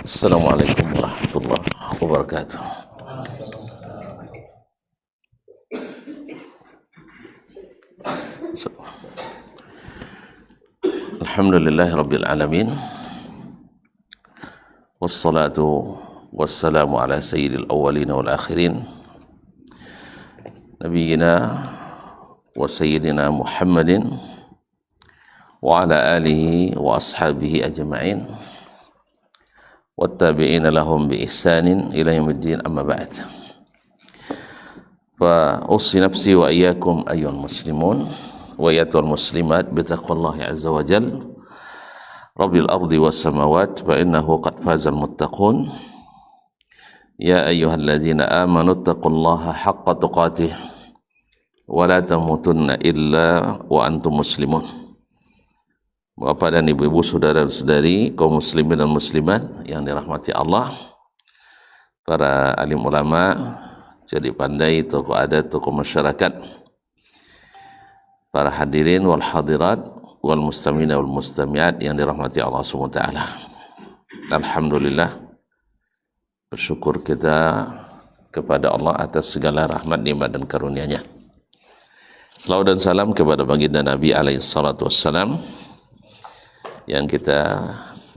Assalamualaikum warahmatullahi wabarakatuh. Alhamdulillahi rabbil alamin. Wassalatu wassalamu ala sayyidil awwalin wal akhirin. Nabiyyina wa sayyidina Muhammadin wa ala alihi wa ashabihi ajma'in. Wattabi'ina lahum bi ihsanin ila yaumiddin, amma ba'd. Fa ussi nafsi wa iyyakum ayyuhal muslimun wa iyyatul muslimat bi taqwallahi azza wa jalla rabbil ardi was samawat fa innahu qad fazal muttaqun. Ya ayyuhalladzina amanu taqullaha haqqa tuqatih wa la tamutunna illa wa antum muslimun. Bapak dan ibu-ibu, saudara-saudari, kaum muslimin dan muslimat yang dirahmati Allah, para alim ulama, jadi pandai, tokoh adat, tokoh masyarakat, para hadirin wal hadirat wal mustamina wal mustamiat yang dirahmati Allah SWT. Alhamdulillah, bersyukur kita kepada Allah atas segala rahmat, nikmat dan karunia-Nya. Salawat dan salam kepada baginda Nabi alaihi salatu wassalam, yang kita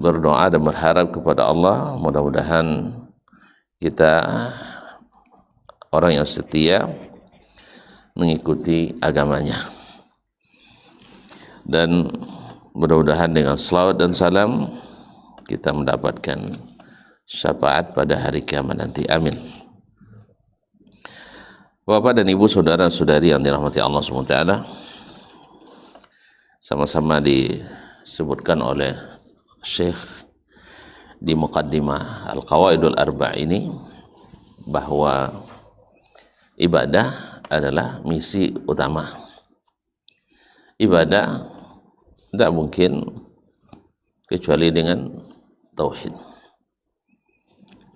berdoa dan berharap kepada Allah mudah-mudahan kita orang yang setia mengikuti agamanya, dan mudah-mudahan dengan selawat dan salam kita mendapatkan syafaat pada hari kiamat nanti. Amin. Bapak dan ibu, saudara-saudari yang dirahmati Allah SWT, sama-sama disebutkan oleh Syekh di Muqaddimah Al-Qawaidul Arba' ini bahwa ibadah adalah misi utama. Ibadah tidak mungkin kecuali dengan tauhid,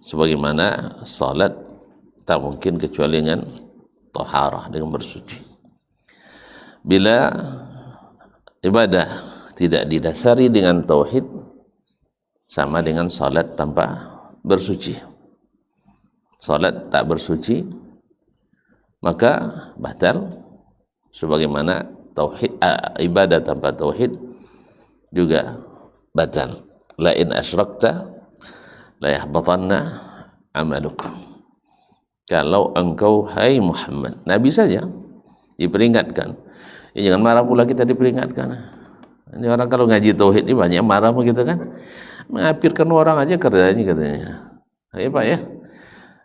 sebagaimana salat tak mungkin kecuali dengan taharah, dengan bersuci. Bila ibadah tidak didasari dengan tauhid, sama dengan salat tanpa bersuci. Salat tak bersuci maka batal, sebagaimana tauhid ibadah tanpa tauhid juga batal. La in asyrakta la yahbatanna amaluk. Kalau engkau, hai Muhammad, Nabi saja diperingatkan, ya jangan marah pula kita diperingatkan. Ini orang kalau ngaji tauhid ini banyak marah begitu kan, mengapirkan orang aja kerjanya katanya. Ya Pak ya.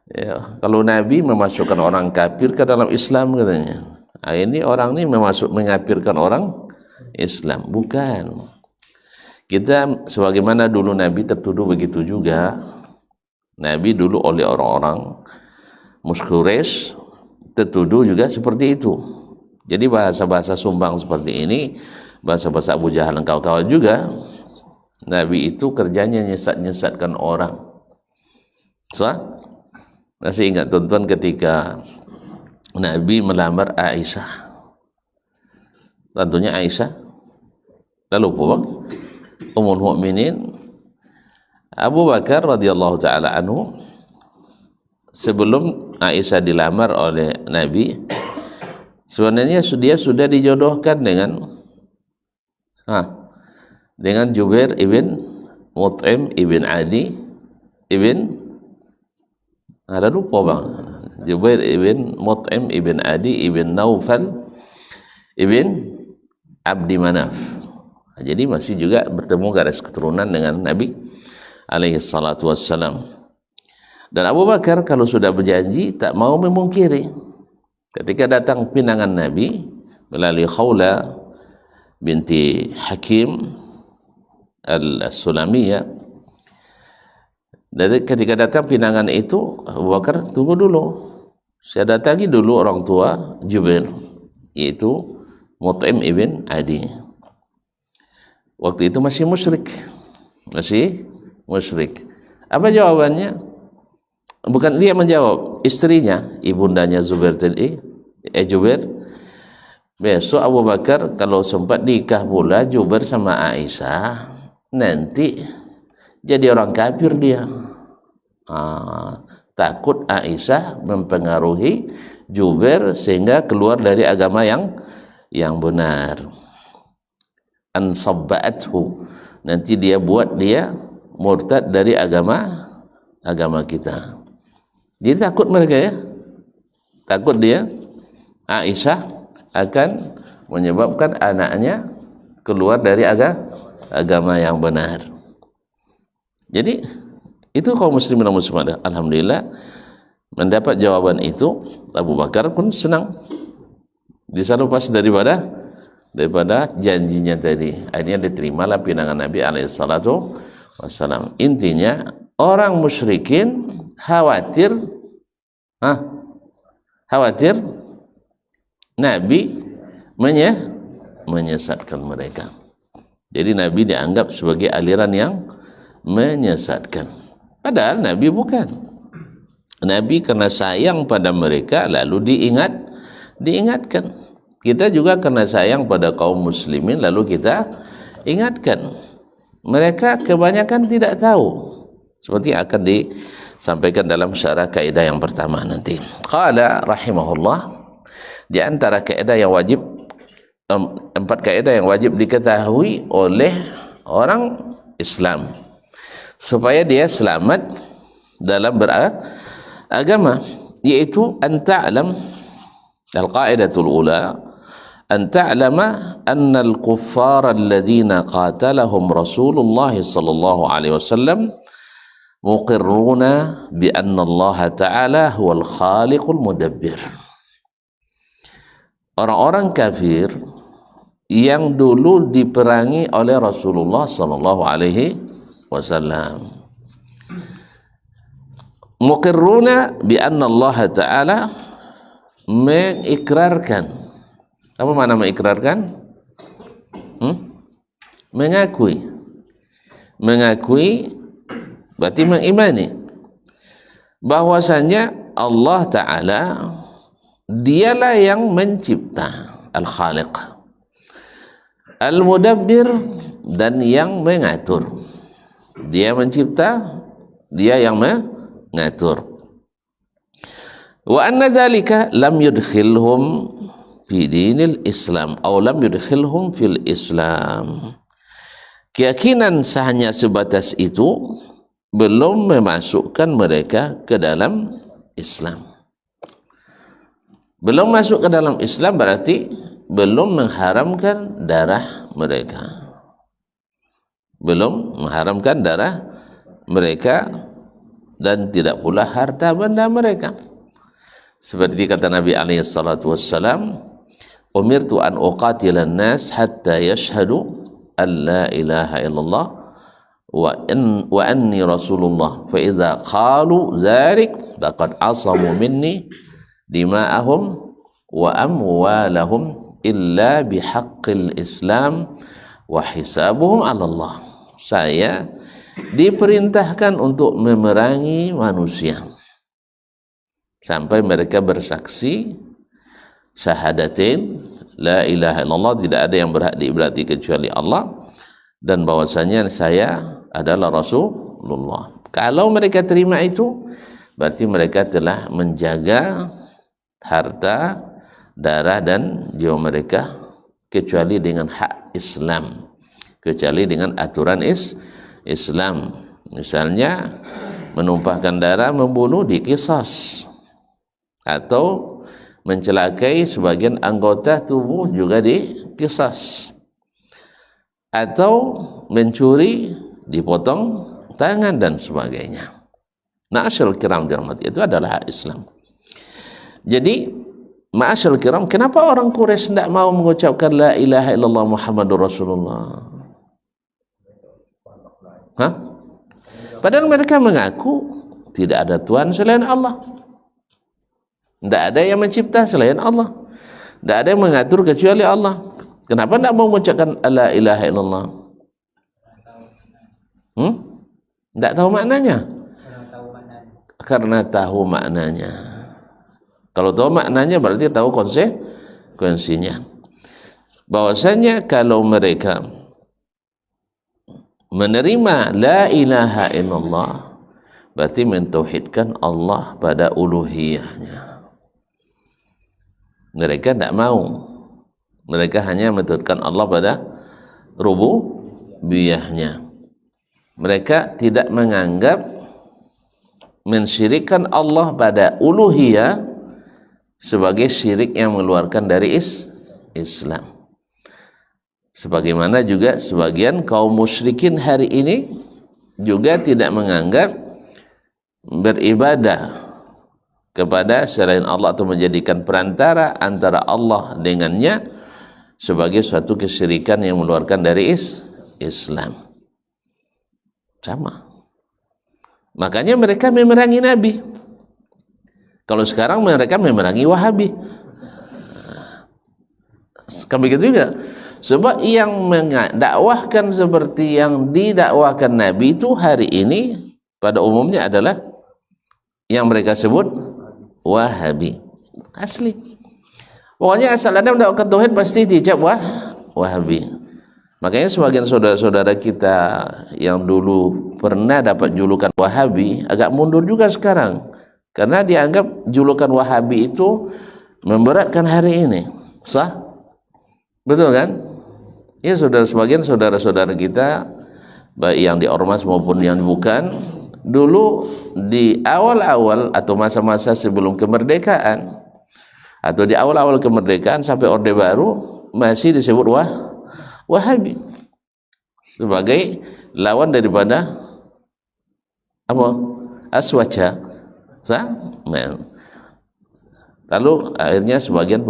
Ya, kalau Nabi memasukkan orang kafir ke dalam Islam katanya. Nah, ini orang ini mengapirkan orang Islam, bukan. Kita sebagaimana dulu Nabi tertuduh begitu juga. Nabi dulu oleh orang-orang Quraisy tertuduh juga seperti itu. Jadi bahasa-bahasa sumbang seperti ini, bahasa-bahasa Abu Jahal dan kawan-kawan juga, Nabi itu kerjanya nyesat-nyesatkan orang. So, masih ingat tuan-tuan ketika Nabi melamar Aisyah, tentunya Aisyah, lalu bang Ummul Mukminin Abu Bakar radhiyallahu taala anhu, sebelum Aisyah dilamar oleh Nabi, sebenarnya dia sudah dijodohkan dengan Jubair ibn Mut'im ibn Adi ibn, ada lupa bang, Jubair ibn Mut'im ibn Adi ibn Naufal ibn Abdi Manaf. Jadi masih juga bertemu garis keturunan dengan Nabi alaihi salatu wassalam. Dan Abu Bakar kalau sudah berjanji tak mau memungkiri. Ketika datang pinangan Nabi melalui Khawla binti Hakim al-Sulamiyah, dan ketika datang pinangan itu, Abu Bakar tunggu dulu, saya datangi dulu orang tua Jubair, yaitu Mut'im ibn Adi. Waktu itu masih musyrik. Apa jawabannya? Bukan dia menjawab, istrinya, ibundanya Jubair tadi, Jubair, besok Abu Bakar kalau sempat nikah pula Jubair sama Aisyah, nanti jadi orang kafir dia. Takut Aisyah mempengaruhi Jubair sehingga keluar dari agama yang benar. Ansabba'athu, nanti dia buat dia murtad dari agama kita. Jadi takut mereka ya, takut dia Aisyah akan menyebabkan anaknya keluar dari agama yang benar. Jadi itu kaum muslimin dan muslimat, alhamdulillah mendapat jawaban itu. Abu Bakar pun senang, bisa lepas daripada janjinya tadi. Akhirnya diterimalah pinangan Nabi alaihissalatu wassalam. Intinya orang musyrikin khawatir Nabi menyesatkan mereka. Jadi Nabi dianggap sebagai aliran yang menyesatkan, padahal Nabi bukan. Nabi karena sayang pada mereka lalu diingatkan. Kita juga karena sayang pada kaum muslimin lalu kita ingatkan. Mereka kebanyakan tidak tahu, seperti akan disampaikan dalam syarah kaidah yang pertama nanti. Qala rahimahullah, di antara kaidah yang wajib, 4 kaidah yang wajib diketahui oleh orang Islam supaya dia selamat dalam beragama, yaitu an ta'lam, al-qa'idatul ula, an ta'lama anna al-kuffara alladhina qatalahum Rasulullah sallallahu alaihi wasallam muqirruna bi anna Allah ta'ala huwal khaliqul mudabbir. Orang-orang kafir yang dulu diperangi oleh Rasulullah sallallahu alaihi wasallam, muqirruna bi anna Allah ta'ala, mengikrarkan. Apa makna mengikrarkan? Mengakui berarti mengimani bahwasanya Allah Ta'ala dialah yang mencipta, al-khaliq, al-mudabbir, dan yang mengatur. Dia mencipta, dia yang mengatur. Wa anna dzalika lam yudkhilhum fi dinil Islam atau lam yudkhilhum fil Islam. Keyakinan hanya sebatas itu belum memasukkan mereka ke dalam Islam. Belum masuk ke dalam Islam berarti belum mengharamkan darah mereka. Belum mengharamkan darah mereka dan tidak pula harta benda mereka. Seperti kata Nabi alaihi salatu wassalam, umirtu an uqatilan nas hatta yashhadu an la ilaha illallah wa anni rasulullah fa idza qalu dzalik laqad asamu minni dima'ahum wa amwalahum illa bihaqqil Islam wa hisabuhum 'ala Allah. Saya diperintahkan untuk memerangi manusia sampai mereka bersaksi syahadatin, la ilaha illallah, tidak ada yang berhak diibadati kecuali Allah, dan bahwasanya saya adalah Rasulullah. Kalau mereka terima itu, berarti mereka telah menjaga harta, darah, dan jiwa mereka, kecuali dengan hak Islam, kecuali dengan aturan Islam. Misalnya menumpahkan darah, membunuh, diqisas, atau mencelakai sebagian anggota tubuh juga diqisas, atau mencuri dipotong tangan dan sebagainya. Ma'asyarul kiram dirahmati, itu adalah hak Islam. Jadi ma'asyarul kiram, kenapa orang Quraisy tidak mau mengucapkan la ilaha illallah Muhammadur Rasulullah? Padahal mereka mengaku tidak ada Tuhan selain Allah, tidak ada yang mencipta selain Allah, tidak ada yang mengatur kecuali Allah. Kenapa tidak mau mengucapkan la ilaha illallah? Tidak tahu maknanya? Karena tahu maknanya. Kalau tahu maknanya berarti tahu konsekuensinya. Bahwasanya kalau mereka menerima la ilaha illallah berarti mentauhidkan Allah pada uluhiyahnya. Mereka tidak mau, mereka hanya mentauhidkan Allah pada rububiyahnya. Mereka tidak menganggap mensyirikkan Allah pada uluhiyah sebagai syirik yang mengeluarkan dari Islam. Sebagaimana juga sebagian kaum musyrikin hari ini juga tidak menganggap beribadah kepada selain Allah atau menjadikan perantara antara Allah dengannya sebagai suatu kesyirikan yang mengeluarkan dari Islam. Sama. Makanya mereka memerangi Nabi. Kalau sekarang mereka memerangi Wahabi. Kan begitu juga. Sebab yang mendakwahkan seperti yang didakwahkan Nabi itu hari ini pada umumnya adalah yang mereka sebut Wahabi. Asli. Pokoknya asal ada mendakwakan tauhid pasti dicap Wahabi. Makanya sebagian saudara-saudara kita yang dulu pernah dapat julukan Wahabi agak mundur juga sekarang. Karena dianggap julukan Wahabi itu memberatkan hari ini. Sah? Betul kan? Ya, sebagian saudara-saudara kita baik yang di ormas maupun yang bukan, dulu di awal-awal atau masa-masa sebelum kemerdekaan atau di awal-awal kemerdekaan sampai Orde Baru masih disebut Wahabi sebagai lawan daripada apa? Aswaja. Nah, lalu akhirnya sebagian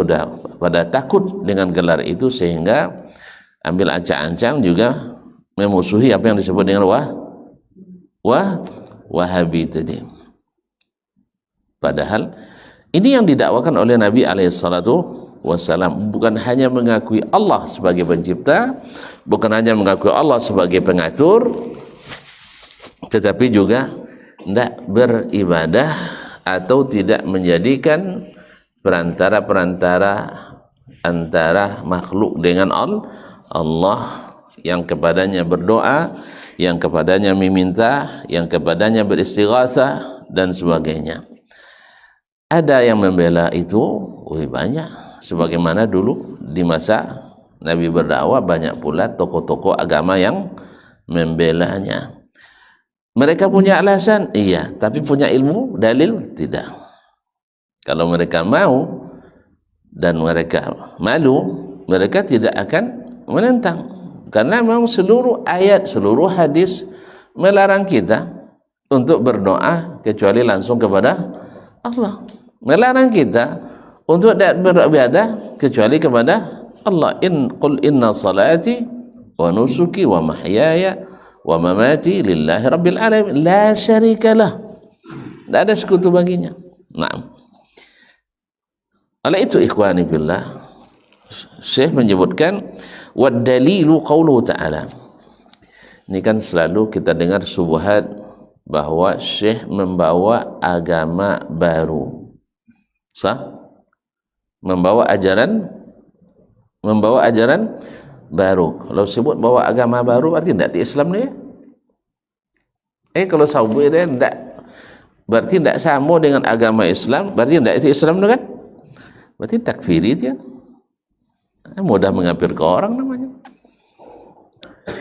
pada takut dengan gelar itu sehingga ambil ancang-ancang juga memusuhi apa yang disebut dengan Wahabi tadi. Padahal ini yang didakwakan oleh Nabi SAW, bukan hanya mengakui Allah sebagai pencipta, bukan hanya mengakui Allah sebagai pengatur, tetapi juga tidak beribadah atau tidak menjadikan perantara-perantara antara makhluk dengan Allah yang kepadanya berdoa, yang kepadanya meminta, yang kepadanya beristighasah dan sebagainya. Ada yang membela itu, banyak. Sebagaimana dulu di masa Nabi berdakwah banyak pula tokoh-tokoh agama yang membelanya. Mereka punya alasan, iya, tapi punya ilmu, dalil, tidak. Kalau mereka mau dan mereka malu, mereka tidak akan menentang. Karena memang seluruh ayat, seluruh hadis melarang kita untuk berdoa kecuali langsung kepada Allah. Melarang kita untuk tidak beribadah kecuali kepada Allah. Qul inna salati wa nusuki wa mahyaya wa mamati lillahi rabbil alamin la syarikalah. Tidak ada sekutu baginya. Naam. Oleh itu ikhwani billah, Syekh menyebutkan wad dalilu qauluhu ta'ala. Ini kan selalu kita dengar syubhat bahwa Syekh membawa agama baru. Sah? Membawa ajaran baru. Kalau sebut bawa agama baru berarti tidak di Islam dia. Kalau sahabat dia tidak, berarti tidak sama dengan agama Islam, berarti tidak itu Islam kan? Berarti takfiri dia. Mudah mengapir ke orang namanya.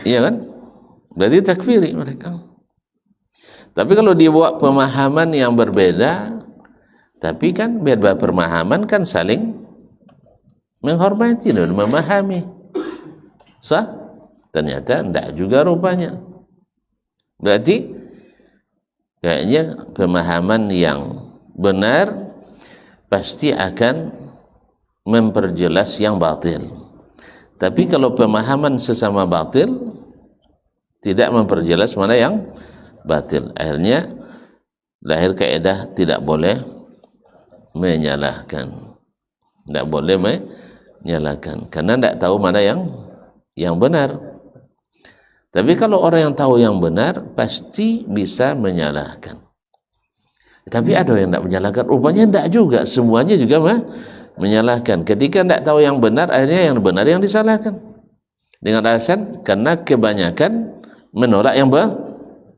Iya kan? Berarti takfiri mereka. Tapi kalau dibawa pemahaman yang berbeda, tapi kan beda pemahaman kan saling menghormati dan memahami. Sah? Ternyata tidak juga rupanya. Berarti kayaknya pemahaman yang benar pasti akan memperjelas yang batil. Tapi kalau pemahaman sesama batil tidak memperjelas mana yang batil, akhirnya lahir kaidah tidak boleh menyalahkan. Tidak boleh menyalahkan karena tidak tahu mana yang benar. Tapi kalau orang yang tahu yang benar pasti bisa menyalahkan. Tapi ada yang tidak menyalahkan, rupanya tidak juga, semuanya juga menyalahkan. Ketika tidak tahu yang benar, akhirnya yang benar yang disalahkan. Dengan alasan karena kebanyakan menolak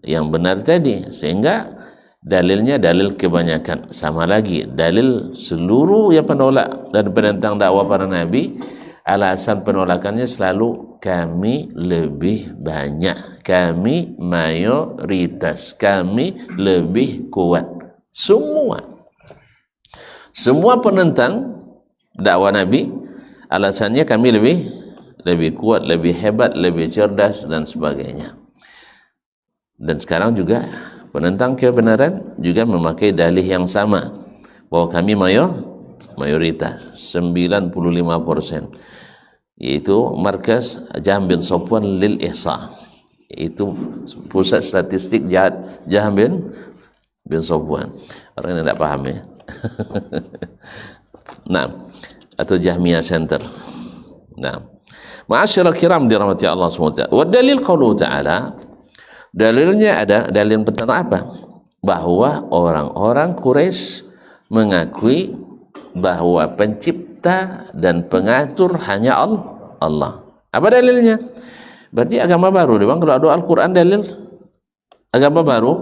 yang benar tadi, sehingga dalilnya dalil kebanyakan. Sama lagi dalil seluruh yang penolak dan penentang dakwah para nabi, alasan penolakannya selalu kami lebih banyak, kami mayoritas, kami lebih kuat. Semua penentang dakwah nabi alasannya kami lebih kuat, lebih hebat, lebih cerdas dan sebagainya. Dan sekarang juga penentang kebenaran juga memakai dalih yang sama, bahwa kami mayoritas 95%, yaitu markas Jahm bin Safwan lil Ihsa, itu pusat statistik Jahm bin Safwan. Orang yang tidak paham ya. Nah, atau Jahmiyah Center. Nah, ma'asyiral kiram dirahmati Allah SWT. Wa dalil qauluhu ta'ala, dalilnya ada dalil tentang apa? Bahwa orang-orang Quraisy mengakui bahwa pencipta dan pengatur hanya Allah. Apa dalilnya? Berarti agama baru, Bang. Kalau ada Al-Quran dalil agama baru,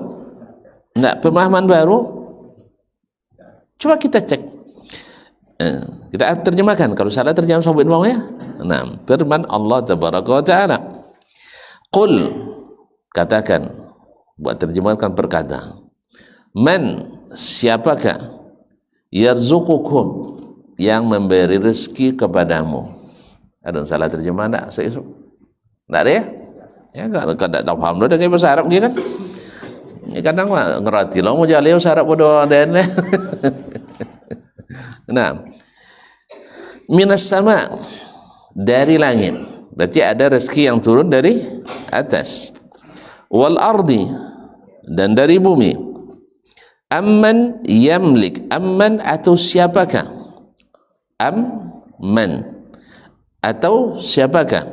enggak, pemahaman baru. Coba kita cek. Kita terjemahkan, kalau salah terjemah sahabat mau ya. Nah, firman Allah tabaraka wa taala, qul, katakan, buat terjemahkan perkata, man, siapakah, yarzuqukum, yang memberi rezeki kepadamu. Ada salah terjemah enggak? Enggak ada ya? Ya enggak tahu paham dengan bahasa Arab dia kan. Ini kadang mah ngerti lah mau jaleu bahasa Arab bodoh dan nah, minas sama, dari langit, berarti ada rezeki yang turun dari atas. Wal ardi, dan dari bumi. Amman yamlik, amman atau siapakah, amman atau siapakah,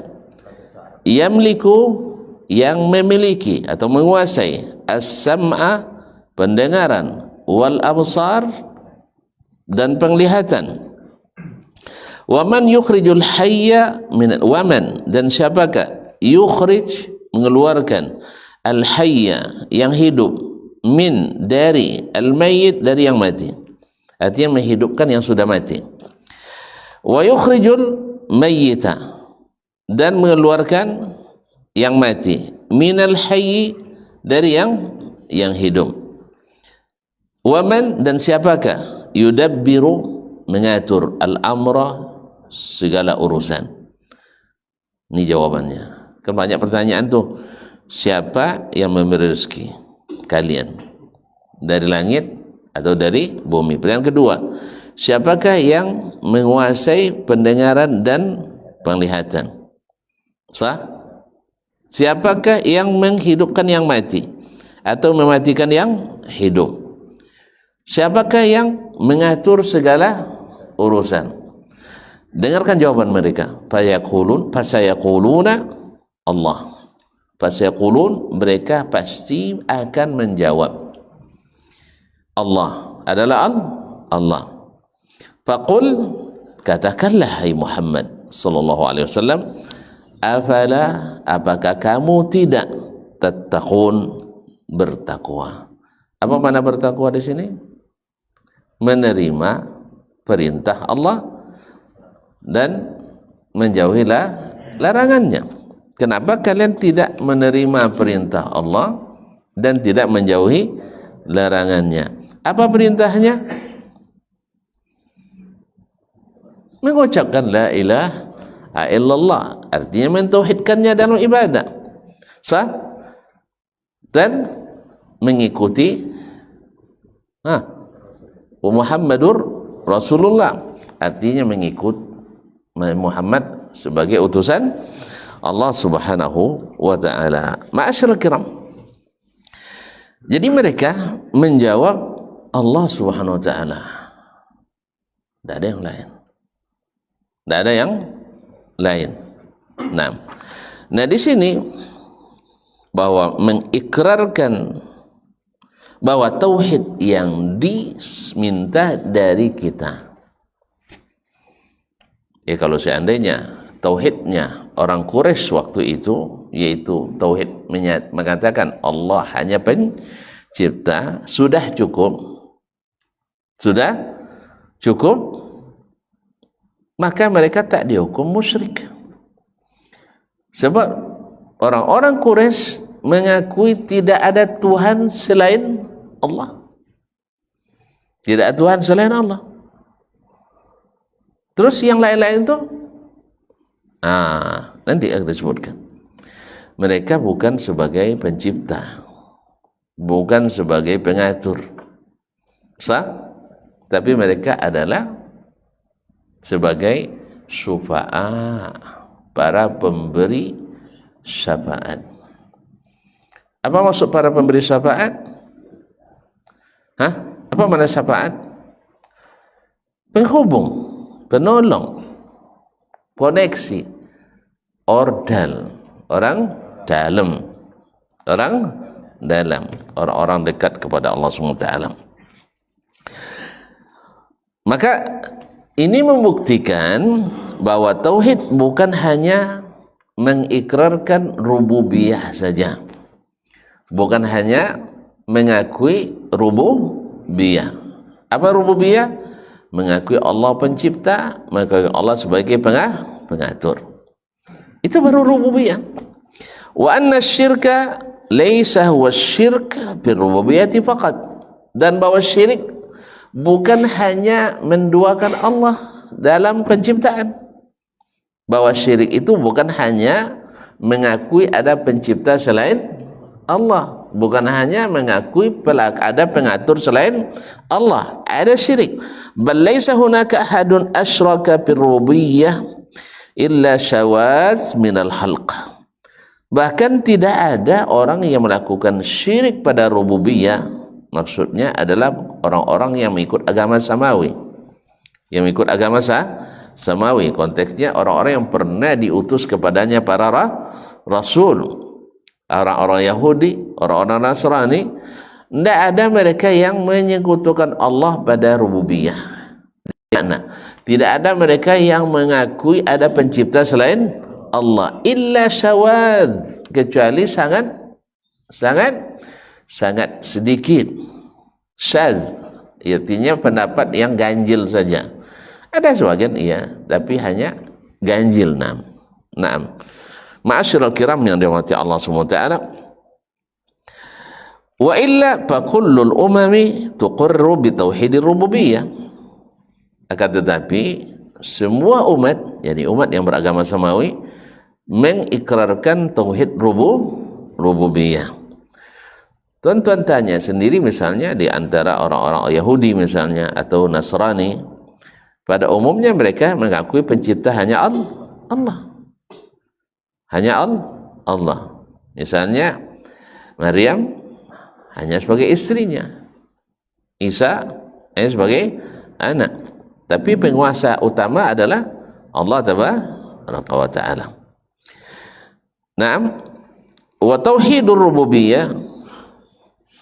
yamliku yang memiliki atau menguasai, as-sam'a pendengaran, wal absar dan penglihatan. Waman yukhrijul hayya min, waman dan siapakah, yukhrij mengeluarkan, al hayya yang hidup, min dari, al mayyit dari yang mati, artinya menghidupkan yang sudah mati. Wa yukhrijul mayyita, dan mengeluarkan yang mati, minal hayyi dari yang hidup. Waman dan siapakah, yudabbiru mengatur, al-amra segala urusan. Ini jawabannya. Kan banyak pertanyaan tuh, siapa yang memberi rezeki kalian, dari langit atau dari bumi? Pertanyaan kedua, siapakah yang menguasai pendengaran dan penglihatan? Sah? Siapakah yang menghidupkan yang mati atau mematikan yang hidup? Siapakah yang mengatur segala urusan? Dengarkan jawaban mereka. Fasayaquluna Allah. Fasayaqulun, mereka pasti akan menjawab, Allah adalah Allah. Faqul, katakanlah hai Muhammad sallallahu alaihi wasallam, afala, apakah kamu tidak tattaqun, bertakwa. Apa makna bertakwa di sini? Menerima perintah Allah dan menjauhi larangannya. Kenapa kalian tidak menerima perintah Allah dan tidak menjauhi larangannya? Apa perintahnya? Mengucapkan la ilaha illallah, artinya mentauhidkannya dalam ibadah, sah, dan mengikuti Muhammadur Rasulullah, artinya mengikut Muhammad sebagai utusan Allah subhanahu wa ta'ala. Ma'asyiral kiram, jadi mereka menjawab Allah subhanahu wa ta'ala, tidak ada yang lain, tidak ada yang lain. Nah di sini bahwa mengikrarkan bahwa tauhid yang diminta dari kita, kalau seandainya tauhidnya orang Quraisy waktu itu, yaitu tauhid mengatakan Allah hanya pencipta, sudah cukup, maka mereka tak dihukum musyrik. Sebab orang-orang Quraisy mengakui tidak ada Tuhan selain Allah. Tidak ada Tuhan selain Allah. Terus yang lain-lain itu nanti akan disebutkan. Mereka bukan sebagai pencipta, bukan sebagai pengatur, tapi mereka adalah sebagai syufa'a, para pemberi syafaat. Apa maksud para pemberi syafaat? Apa makna syafaat? Penghubung, penolong, koneksi, ordal, orang dalam, orang-orang dekat kepada Allah SWT. Maka ini membuktikan bahwa tauhid bukan hanya mengikrarkan rububiyah saja, bukan hanya mengakui rububiyah. Apa rububiyah? Mengakui Allah pencipta, mengakui Allah sebagai pengatur. Itu baru rububiyah. Wa anna syirka laisa huwa syirk bil rububiyyati faqat. Dan bahwa syirik bukan hanya menduakan Allah dalam penciptaan. Bahwa syirik itu bukan hanya mengakui ada pencipta selain Allah, bukan hanya mengakui ada pengatur selain Allah. Ada syirik. Bal laisa hunaka ahadun asyraka bir rububiyyah illa syawaz minal halq. Bahkan tidak ada orang yang melakukan syirik pada rububiyah, maksudnya adalah orang-orang yang mengikut agama samawi, samawi, konteksnya orang-orang yang pernah diutus kepadanya para rasul, orang-orang Yahudi, orang-orang Nasrani. Tidak ada mereka yang menyekutukan Allah pada rububiyah. Tidak ada mereka yang mengakui ada pencipta selain Allah. Illa syawaz, kecuali sangat sedikit. Syaz, artinya pendapat yang ganjil saja. Ada sebagian iya, tapi hanya ganjil. Naam. Ma'asyiral kiram yang dirahmati Allah SWT. Wa illa fa kullul umami tuqirru bi tauhidir rububiyyah. Akan tetapi semua umat, yakni umat yang beragama samawi, mengikrarkan tauhid rububiyah. Tuan-tuan tanya sendiri misalnya di antara orang-orang Yahudi misalnya atau Nasrani, pada umumnya mereka mengakui pencipta hanya Allah. Hanya Allah. Misalnya Maryam hanya sebagai istrinya, Isa hanya sebagai anak, tapi penguasa utama adalah Allah Tabaraka wa Ta'ala. Naam. Wa tauhidur rububiyyah,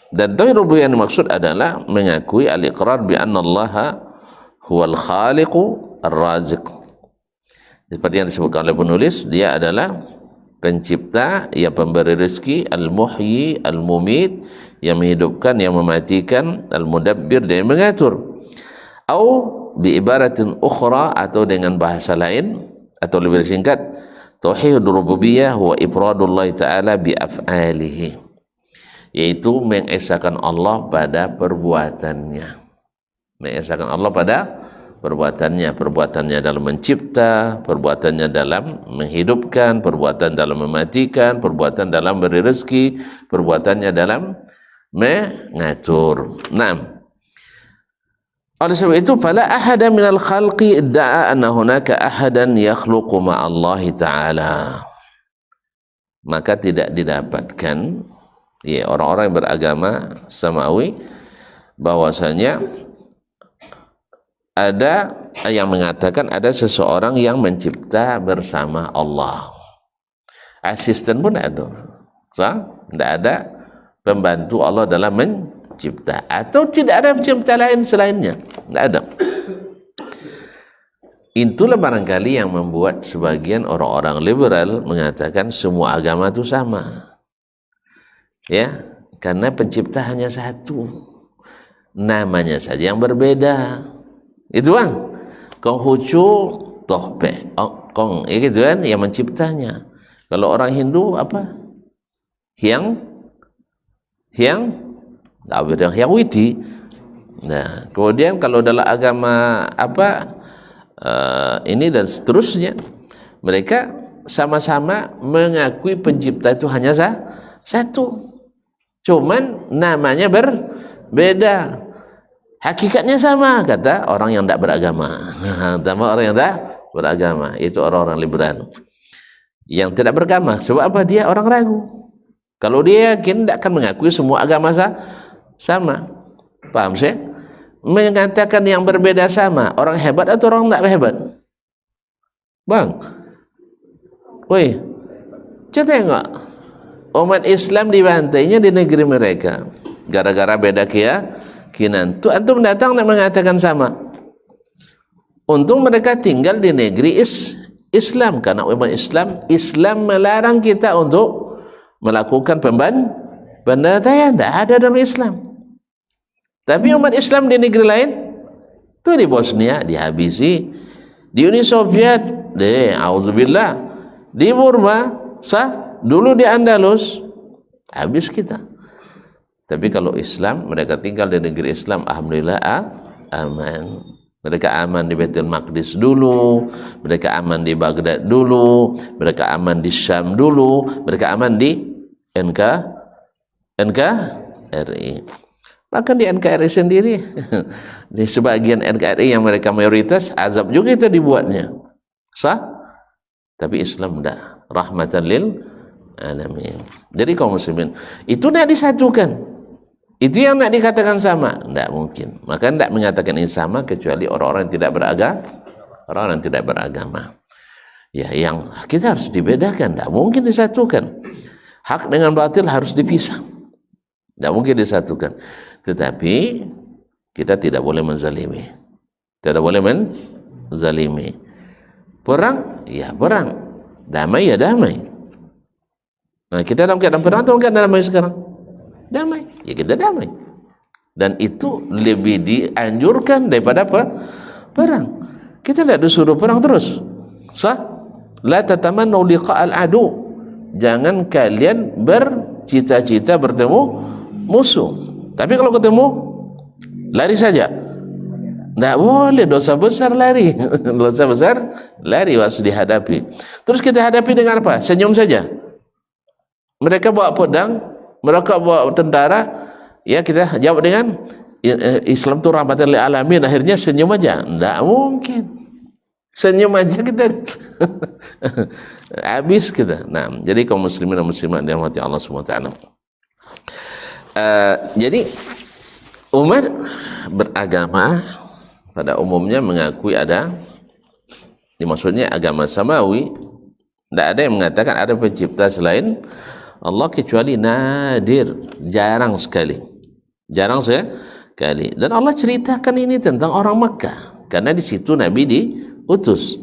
dan tauhid rububiyah yang dimaksud adalah mengakui al-iqrar bi anna Allah huwal khaliqu ar-raziq. Seperti yang disebutkan oleh penulis, dia adalah pencipta, yang pemberi rezeki, al-muhyi, al-mumit, yang menghidupkan, yang mematikan, al-mudabbir, dan yang mengatur. Atau bi ibaratin ukhra, atau dengan bahasa lain atau lebih singkat, tauhid rububiyah wa ifradullah ta'ala bi af'alihi, yaitu mengesahkan Allah pada perbuatannya. Mengesahkan Allah pada perbuatannya dalam mencipta, perbuatannya dalam menghidupkan, perbuatan dalam mematikan, perbuatan dalam beri rezeki, perbuatannya dalam mengatur. Oleh sebab itu, fala ahada minal khalqi idda'a anna hunaka ahadan yakhluqu ma'allahi ta'ala. Maka tidak didapatkan orang-orang yang beragama samawi bahwasanya ada yang mengatakan ada seseorang yang mencipta bersama Allah. Asisten pun ada. Tidak ada pembantu Allah dalam mencipta, atau tidak ada pencipta lain selainnya. Tidak ada. Itulah barangkali yang membuat sebagian orang-orang liberal mengatakan semua agama itu sama. Ya, karena pencipta hanya satu, namanya saja yang berbeda. Itu bang, Konghucu Tohpe, Kong, ya gitu kan, yang menciptanya. Kalau orang Hindu apa? Hyang Widi. Nah, kemudian kalau dalam agama apa ini dan seterusnya, mereka sama-sama mengakui pencipta itu hanya satu. Cuman namanya berbeda, hakikatnya sama, kata orang yang tidak beragama. Sama orang yang tidak beragama, itu orang-orang liberal yang tidak beragama. Sebab apa? Dia orang ragu. Kalau dia yakin, tidak akan mengakui semua agama sama. Paham sih? Mengatakan yang berbeda sama, orang hebat atau orang tidak hebat? Bang, woi, coba tengok umat Islam dibantainya di negeri mereka gara-gara beda keyakinan. Tuh antum datang nak mengatakan sama. Untung mereka tinggal di negeri Islam, karena umat Islam melarang kita untuk melakukan pembantaian. Tidak ada dalam Islam. Tapi umat Islam di negeri lain, tuh di Bosnia dihabisi, di Uni Soviet, auzubillah, di Burma, dulu di Andalus, habis kita. Tapi kalau Islam, mereka tinggal di negeri Islam, alhamdulillah aman. Mereka aman di Baitul Maqdis dulu, mereka aman di Baghdad dulu, mereka aman di Syam dulu, mereka aman di NKRI. Bahkan di NKRI sendiri, di sebagian NKRI yang mereka mayoritas, azab juga itu dibuatnya. Tapi Islam tidak, rahmatan lil alamin. Jadi kaum muslimin, itu tidak disatukan. Itu yang nak dikatakan sama, tidak mungkin. Maka tidak mengatakan ini sama kecuali orang-orang yang tidak beragama, orang yang tidak beragama. Ya, yang kita harus dibedakan, tidak mungkin disatukan. Hak dengan batil harus dipisah, tidak mungkin disatukan. Tetapi kita tidak boleh menzalimi, tidak boleh menzalimi. Perang, ya perang. Damai, ya damai. Nah, kita dalam keadaan perang atau keadaan damai sekarang? Damai, ya kita damai. Dan itu lebih dianjurkan daripada perang. Kita tidak disuruh perang terus. La tatamannu liqa'al adu. Jangan kalian bercita-cita bertemu musuh. Tapi kalau ketemu, lari saja. Tidak boleh, dosa besar lari. Dosa besar lari harus dihadapi. Terus kita hadapi dengan apa? Senyum saja. Mereka bawa pedang, mereka bawa tentara, ya kita jawab dengan Islam itu rahmatan lil alamin. Akhirnya senyum aja. Tidak mungkin. Senyum aja kita habis kita. Nah, jadi kaum muslimin dan muslimat dirahmati Allah Subhanahu wa taala. Jadi umat beragama pada umumnya mengakui ada, maksudnya agama samawi. Tidak ada yang mengatakan ada pencipta selain Allah kecuali nadir, jarang sekali. Dan Allah ceritakan ini tentang orang Makkah karena di situ Nabi diutus.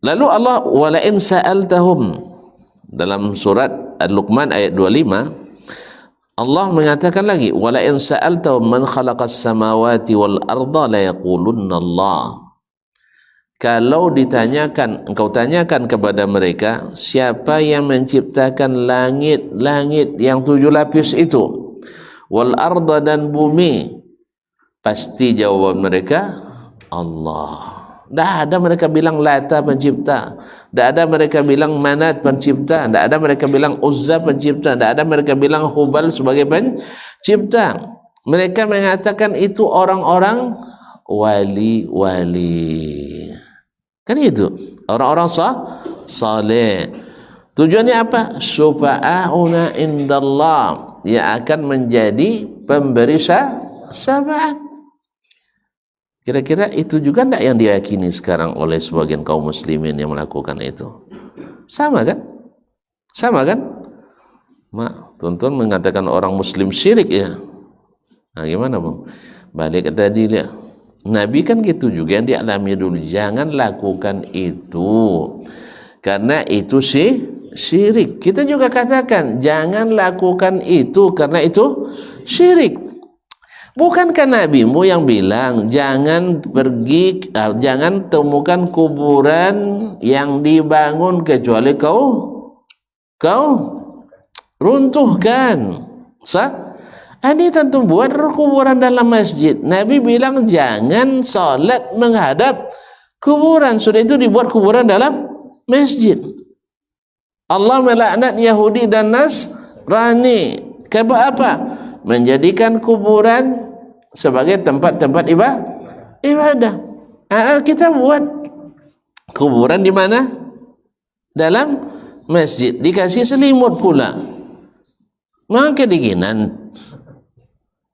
Lalu Allah wala in sa'altahum, dalam surat Al-Luqman ayat 25, Allah mengatakan lagi, wala in sa'altahum man khalaqas samawati wal arda la yaqulunna Allah. Kalau ditanyakan, engkau tanyakan kepada mereka, siapa yang menciptakan langit-langit yang 7 lapis itu, wal arda, dan bumi, pasti jawaban mereka Allah. Tidak ada mereka bilang Lata pencipta, tidak ada mereka bilang Manat pencipta, tidak ada mereka bilang Uzza pencipta, tidak ada mereka bilang Hubal sebagai pencipta. Mereka mengatakan itu orang-orang wali-wali. Kan itu orang-orang saleh. Tujuannya apa? Syufa'auna indallah, yang akan menjadi pemberi syafaat. Kira-kira itu juga tidak yang diyakini sekarang oleh sebagian kaum muslimin yang melakukan itu? Sama kan? Sama kan? Tuan-tuan mengatakan orang muslim syirik ya. Nah, gimana bang? Balik ke tadi lihat. Nabi kan gitu juga yang dialami dulu. Jangan lakukan itu, karena itu syirik. Kita juga katakan jangan lakukan itu karena itu syirik. Bukankah nabimu yang bilang jangan pergi, jangan temukan kuburan yang dibangun kecuali kau runtuhkan. Sah? Ini tentu buat kuburan dalam masjid. Nabi bilang jangan salat menghadap kuburan. Sudah itu dibuat kuburan dalam masjid. Allah melaknat Yahudi dan Nasrani. Kenapa apa? Menjadikan kuburan sebagai tempat-tempat ibadah. Kita buat kuburan di mana? Dalam masjid. Dikasih selimut pula. Maka kedinginan.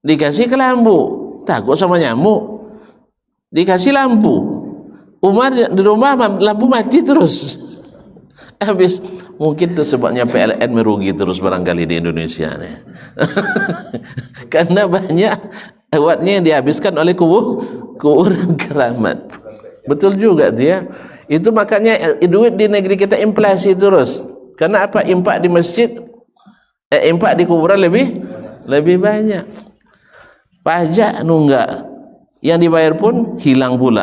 Dikasih kelambu. Takut sama nyamuk. Dikasih lampu. Umar di rumah lampu mati terus. Habis. Mungkin itu sebabnya PLN merugi terus barangkali di Indonesia nih. Karena banyak wattnya yang dihabiskan oleh kuburan keramat. Betul juga dia. Itu makanya duit di negeri kita inflasi terus. Karena apa? Impak di masjid, impak di kuburan lebih banyak. Pajak nunggak, yang dibayar pun hilang pula.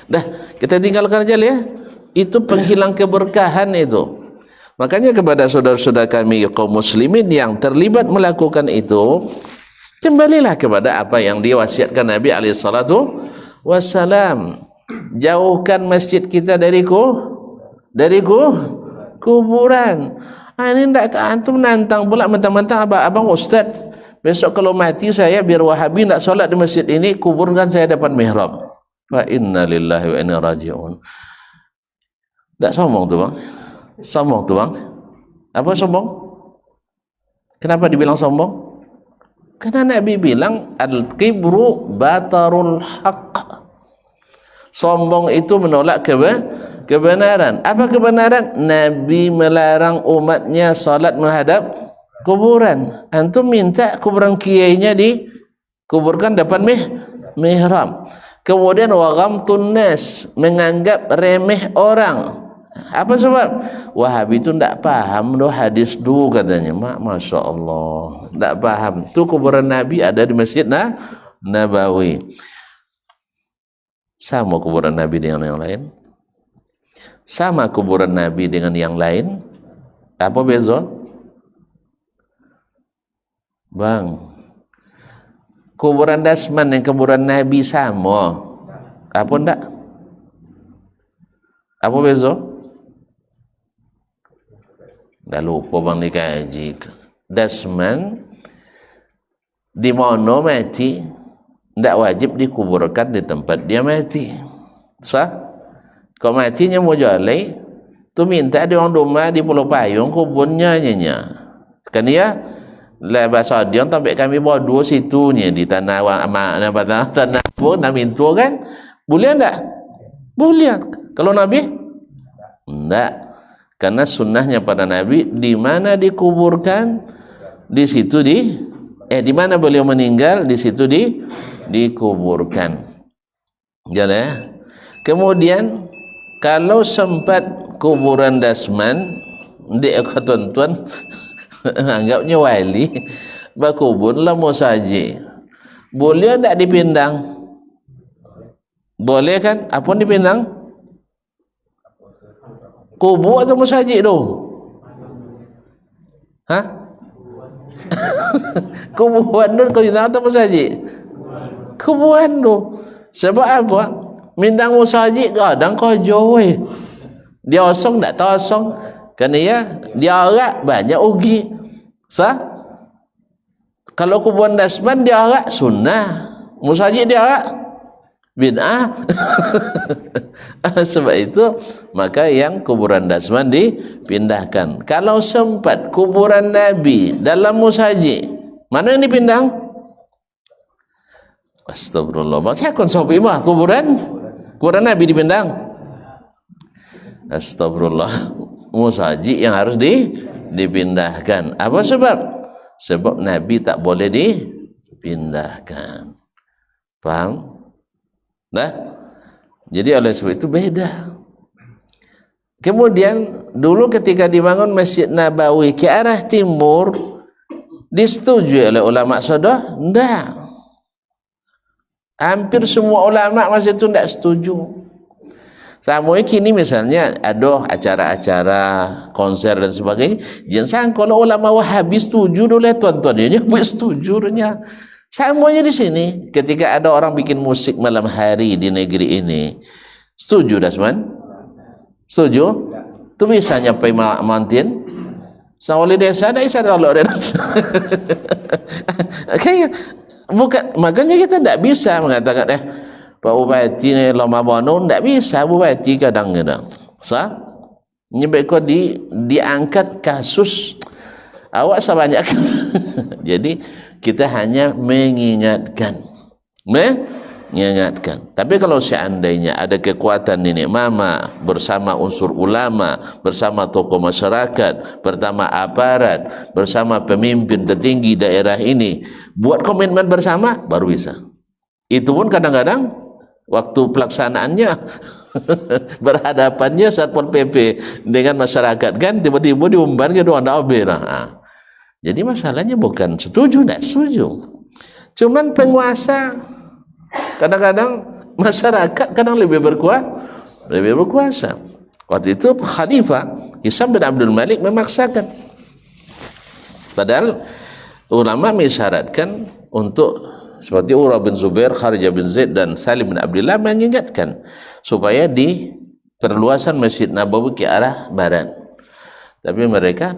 Dah, kita tinggalkan aja ya. Itu penghilang keberkahan itu. Makanya kepada saudara-saudara kami kaum muslimin yang terlibat melakukan itu, kembalilah kepada apa yang diwasiatkan Nabi alaihissalatu wassalam. Jauhkan masjid kita dari kuburan. Ini tidak antum nantang pula mentang-mentang abang ustaz. Besok kalau mati saya biar Wahabi tidak solat di masjid ini, kuburkan saya depan mihrab. Wa inna lillahi wa inna raji'un. Tak sombong tu bang? Sombong tu bang? Apa sombong? Kenapa dibilang sombong? Karena Nabi bilang al-kibru batarul haqq. Sombong itu menolak kebenaran. Apa kebenaran? Nabi melarang umatnya salat menghadap kuburan. Antum minta kuburan kiainya dikuburkan depan mihrab. Kemudian wa ghamtun nas, menganggap remeh orang. Apa sebab? Wahabi itu tidak paham doh hadis du katanya. Masya Allah, tidak paham. Itu kuburan Nabi ada di Masjid Nabawi. Sama kuburan Nabi dengan yang lain? Sama kuburan Nabi dengan yang lain? Apa beza? Bang, kuburan Dasman yang kuburan Nabi sama? Apa enggak? Apa beza? Dah lupa bang dikaji. Dasman di mana mati tidak wajib dikuburkan di tempat dia mati. Sah? Kau matinya mau jalai, tu minta di orang rumah di Pulau Payung kubunnya nyonya. Kan ya? Bahasa dia sampai kami bawa dua situnya di tanah tanah pun nak minta kan? Boleh enggak? Boleh. Kalau Nabi? Enggak. Karena sunnahnya pada Nabi di mana dikuburkan di situ di mana beliau meninggal di situ dikuburkan. Jalan ya. Kemudian kalau sempat kuburan Dasman, dek tuan-tuan anggapnya wali, bakubur lah mau saja. Boleh tak dipindang? Boleh kan? Apa dipindang? Kubur atau masjid tu? Hah? Kuburan tu kau nak atau masjid? Kuburan tu. Sebab apa? Mindang masjid kadang kau jauh. Dia osong tak tahu osong. Kerana ya dia arak banyak ugi. Sah? Kalau kuburan Dasman dia arak sunnah. Masjid dia arak bid'ah. Sebab itu maka yang kuburan Dasman dipindahkan. Kalau sempat kuburan Nabi dalam masjid, mana yang dipindang? Astagfirullah. Macam konsumsi mah kuburan Nabi dipindang. Astagfirullah. Masjid yang harus dipindahkan. Apa sebab? Sebab Nabi tak boleh dipindahkan. Faham? Nah, jadi oleh sebab itu beda. Kemudian dulu ketika dibangun Masjid Nabawi ke arah timur, disetujui oleh ulama Sudah? Enggak. Hampir semua ulama masa itu tidak setuju. Sama kini misalnya ada acara-acara konser dan sebagainya, jangan kalau ulama Wahabi setuju oleh tuan-tuannya setujunya. Samanya di sini ketika ada orang bikin musik malam hari di negeri ini, setuju Dasman? Setuju? Itu bisa nyampai mantin? Sama oleh desa ada isa kalau ada. Kayak bukan, makanya kita tidak bisa mengatakan Pak Bupati ni lama bono, tidak bisa Bupati kadang-kadang. Nyebek kau diangkat kasus awak sebanyak jadi kita hanya mengingatkan. Tapi kalau seandainya ada kekuatan nenek mama bersama unsur ulama, bersama tokoh masyarakat, bersama aparat, bersama pemimpin tertinggi daerah ini, buat komitmen bersama, baru bisa. Itu pun kadang-kadang waktu pelaksanaannya berhadapannya Satpol PP dengan masyarakat kan, tiba-tiba diumbar ke doang daerah. Jadi masalahnya bukan setuju, tidak setuju. Cuman penguasa kadang-kadang masyarakat kadang lebih berkuasa. Waktu itu Khalifah Hisam bin Abdul Malik memaksakan. Padahal ulama mensyaratkan untuk seperti Urwah bin Zubair, Kharijah bin Zaid dan Salim bin Abdullah mengingatkan supaya di perluasan Masjid Nabawi ke arah barat. Tapi mereka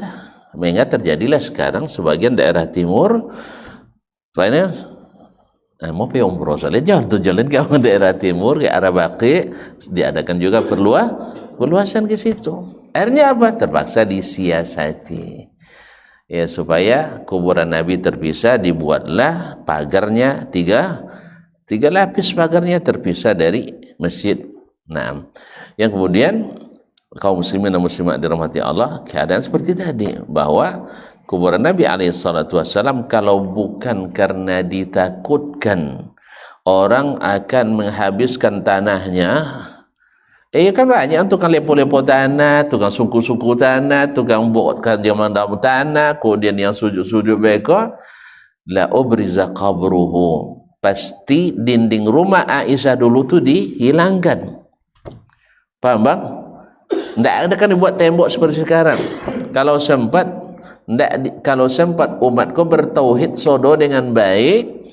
mengingat terjadilah sekarang sebagian daerah timur mau pergi umroh soalnya jalan ke daerah timur ke arah Baqi, diadakan juga perluasan ke situ. Akhirnya apa? Terpaksa disiasati. Ya, supaya kuburan Nabi terpisah, dibuatlah pagarnya tiga lapis, pagarnya terpisah dari masjid. Nah, yang kemudian kaum muslimin dan muslimat dirahmati Allah, keadaan seperti tadi bahwa kuburan Nabi SAW kalau bukan karena ditakutkan orang akan menghabiskan tanahnya, kan banyak tukang lepo-lepo tanah, tukang suku-suku tanah, tukang buatkan zaman dalam tanah, kemudian yang sujud-sujud mereka, la ubriza qabruhu, pasti dinding rumah Aisyah dulu tu dihilangkan. Paham bang? Tidak ada kan dibuat tembok seperti sekarang. Kalau sempat umatku bertauhid sodo dengan baik,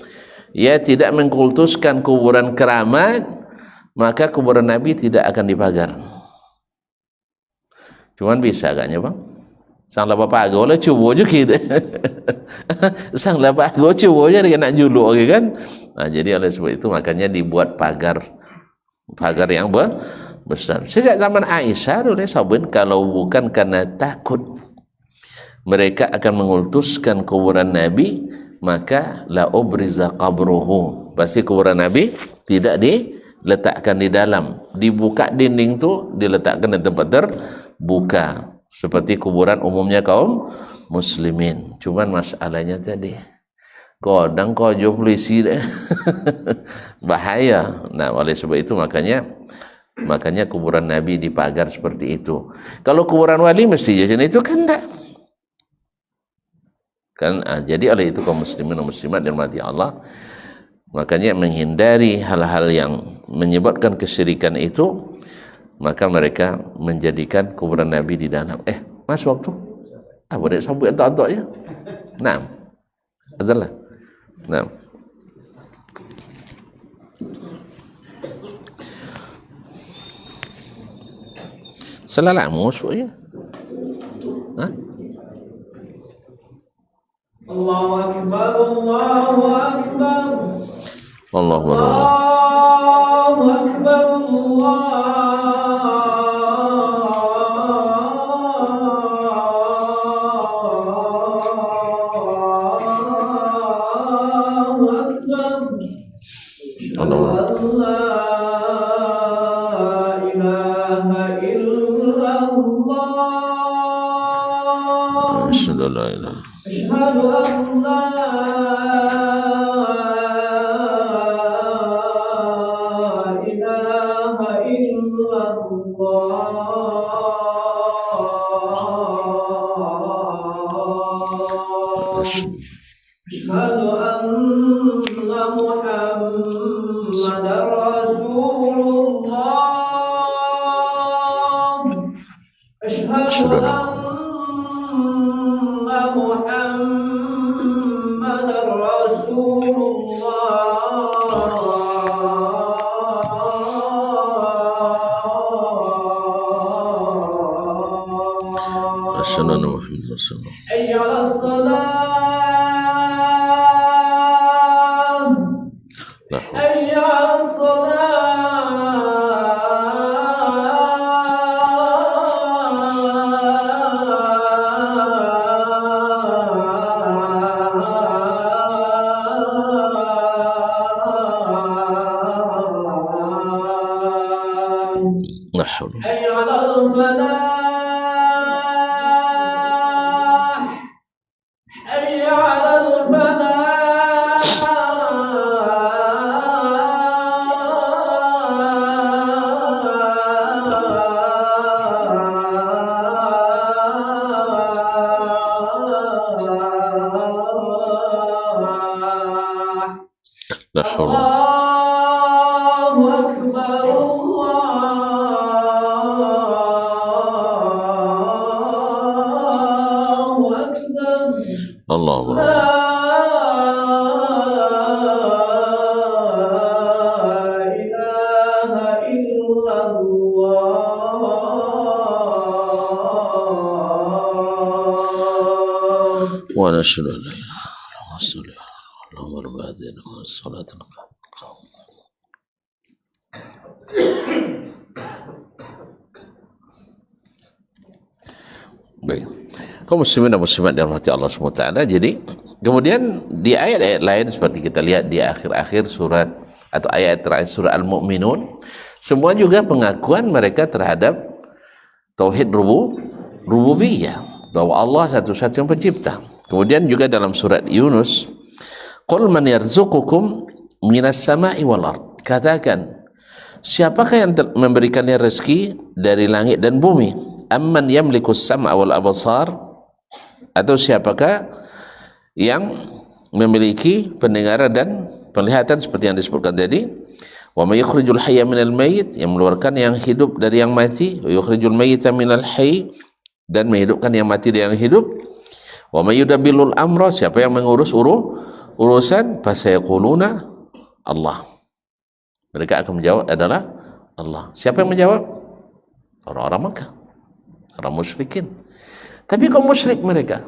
ya tidak mengkultuskan kuburan keramat, maka kuburan Nabi tidak akan dipagar. Cuman bisa agaknya bang, sang lapa pago lah cubo juga gitu. Sang lapa pago cubo aja dia nak juluk kan. Nah, jadi oleh sebab itu makanya dibuat pagar yang besar. Sejak zaman Aisyah oleh sabun, kalau bukan karena takut mereka akan mengultuskan kuburan Nabi, maka la ubriza qabruhu, pasti kuburan Nabi tidak diletakkan di dalam, dibuka dinding tu, diletakkan di tempat terbuka seperti kuburan umumnya kaum muslimin. Cuman masalahnya tadi kodang kojo polisi deh. Bahaya. Nah, oleh sebab itu makanya kuburan Nabi dipagar seperti itu. Kalau kuburan wali mesti jajan itu kan enggak. Jadi oleh itu kaum muslimin dan muslimat dirahmati Allah, makanya menghindari hal-hal yang menyebabkan kesyirikan itu, maka mereka menjadikan kuburan Nabi di dalam. Mas waktu boleh sabut antok-antok ya. Nah, adalah. Nah, selalah musuh ya. Allahu Akbar, Allahu Akbar, Allahu Akbar, Allahu Akbar, Allahu Akbar. Asyhadu an la ilaha أشهد أن لا إله إلا الله أشهد أن محمدا رسول الله أشهد أن محمدا رسول الله أشهد أن محمدا رسول الله حي على الصلاة لا حول حي على الصلاة لا حول حي على الفلاح حي على الفلاح لا حول الله أكبر الله أكبر الله أكبر لا إله إلا الله ونشهد أن لا إله إلا الله رسول الله اللهم رب هذه الصلاة القائمة baik. Kaum muslimin dan muslimat dirahmati Allah SWT. Jadi kemudian di ayat-ayat lain seperti kita lihat di akhir-akhir surat atau ayat terakhir surah Al-Mu'minun, semua juga pengakuan mereka terhadap tauhid rububiyah, bahwa Allah satu-satunya pencipta. Kemudian juga dalam surat Yunus, qul man yarzuqukum minas sama'i wal ard, katakan siapakah yang memberikannya rezeki dari langit dan bumi? Amman yamlikus sam'a wal absar, atau siapakah yang memiliki pendengaran dan penglihatan seperti yang disebutkan tadi. Wa may yukhrijul hayya minal mayyit, yang mengeluarkan yang hidup dari yang mati. Wa yukhrijul mayyita minal hayy, dan menghidupkan yang mati dari yang hidup. Wa may yudabbirul amra, siapa yang mengurus urusan, fasayaquluna Allah, mereka akan menjawab adalah Allah. Siapa yang menjawab? Orang-orang Makkah, orang musyrikin. Tapi kok musyrik mereka?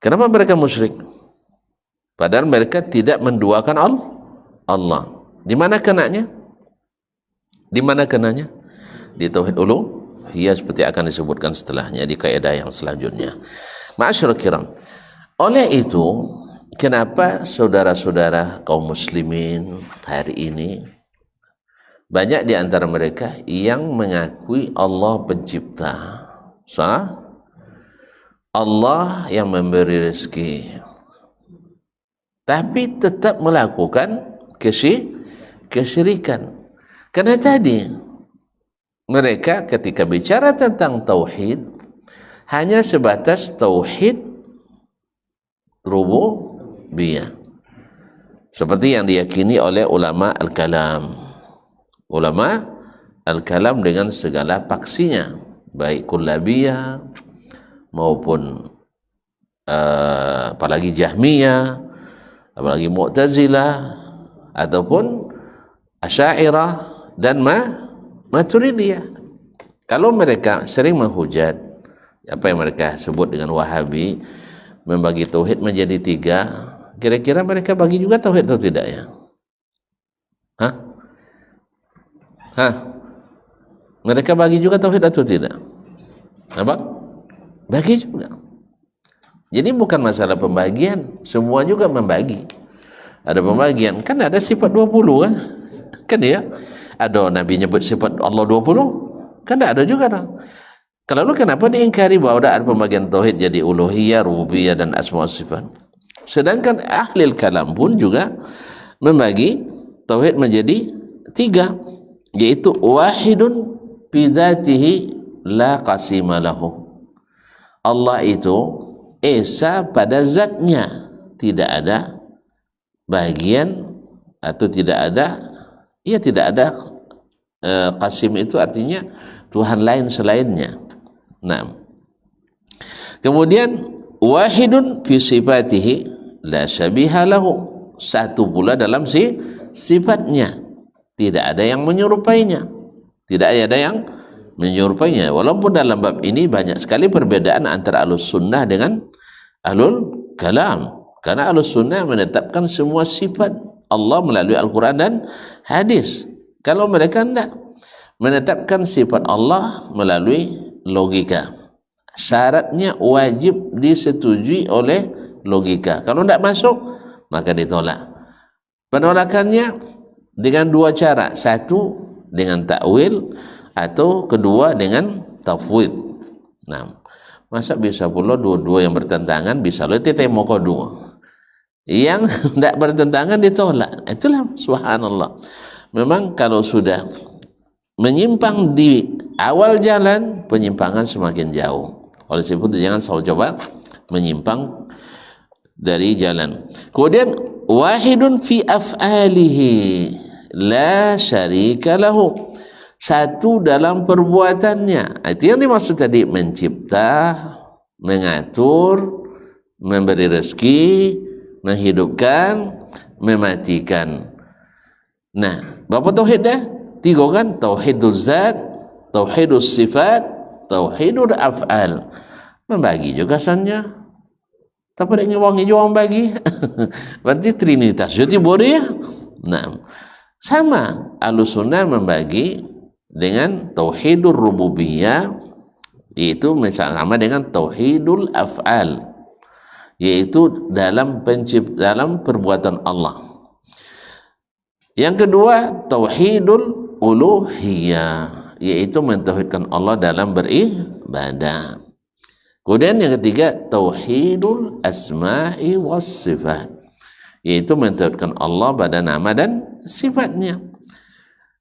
Kenapa mereka musyrik? Padahal mereka tidak menduakan Allah. Di mana kenanya? Di mana kenanya? Di tauhid uluhiyah, seperti akan disebutkan setelahnya di kaidah yang selanjutnya. Ma'asyiral kiram. Oleh itu, kenapa saudara-saudara kaum muslimin hari ini banyak di antara mereka yang mengakui Allah pencipta, Allah yang memberi rezeki, tapi tetap melakukan kesyirikan. Karena tadi mereka ketika bicara tentang tauhid hanya sebatas tauhid rububiyah, seperti yang diyakini oleh ulama al-kalam. Ulama al-kalam dengan segala paksinya, baik kullabiyah maupun apalagi Jahmiyah, apalagi Mu'tazilah, ataupun Asy'ariyah dan Maturidiyah. Kalau mereka sering menghujat apa yang mereka sebut dengan Wahabi, membagi tauhid menjadi 3, kira-kira mereka bagi juga tauhid atau tidak ya? Mereka bagi juga tauhid atau tidak? Apa? Bagi juga. Jadi bukan masalah pembagian, semua juga membagi. Ada pembagian, kan ada sifat 20 kan? Kan ya? Ada Nabi nyebut sifat Allah 20? Kan ada juga lah. Lalu kenapa diingkari bahwa ada pembagian tauhid jadi uluhiyah, rububiyah dan asma wa sifat? Sedangkan ahli kalam pun juga membagi tauhid menjadi 3, yaitu wahidun bi dzatihi la qasima lahu. Allah itu esa pada zatnya, tidak ada bagian atau tidak ada qasim itu artinya Tuhan lain selainnya. Nah, kemudian wahidun fi sifatihi la syabiha lahu, satu pula dalam sifatnya, tidak ada yang menyerupainya, walaupun dalam bab ini banyak sekali perbedaan antara Ahlus Sunnah dengan Ahlul Kalam, karena Ahlus Sunnah menetapkan semua sifat Allah melalui Al-Quran dan hadis. Kalau mereka tidak menetapkan sifat Allah melalui logika, syaratnya wajib disetujui oleh logika. Kalau tidak masuk, maka ditolak. Penolakannya dengan dua cara, satu dengan takwil atau kedua dengan tafwid. Nah, masa bisa pula dua-dua yang bertentangan, bisa lo temo kedua yang tidak bertentangan ditolak. Itulah subhanallah. Memang kalau sudah menyimpang di awal jalan, penyimpangan semakin jauh. Oleh sebab itu jangan selalu coba menyimpang dari jalan. Kemudian wahidun fi af'alihi la syarika lahu, satu dalam perbuatannya. Itu yang dimaksud tadi, mencipta, mengatur, memberi rezeki, menghidupkan, mematikan. Nah, berapa tauhid dah? Tiga kan? Tauhidul zat, tauhidul sifat, tauhidul af'al. Membagi juga sannya. Tapi ada ngewangi juang bagi. Berarti trinitas. Jadi boleh ya? Nah, sama Ahlus Sunnah membagi dengan tauhidul rububiyah, yaitu sama dengan tauhidul af'al, yaitu dalam perbuatan Allah. Yang kedua tauhidul uluhiyah, yaitu mentauhidkan Allah dalam beribadah. Kemudian yang ketiga tauhidul asma'i was sifat, yaitu mentauhidkan Allah pada nama dan sifatnya.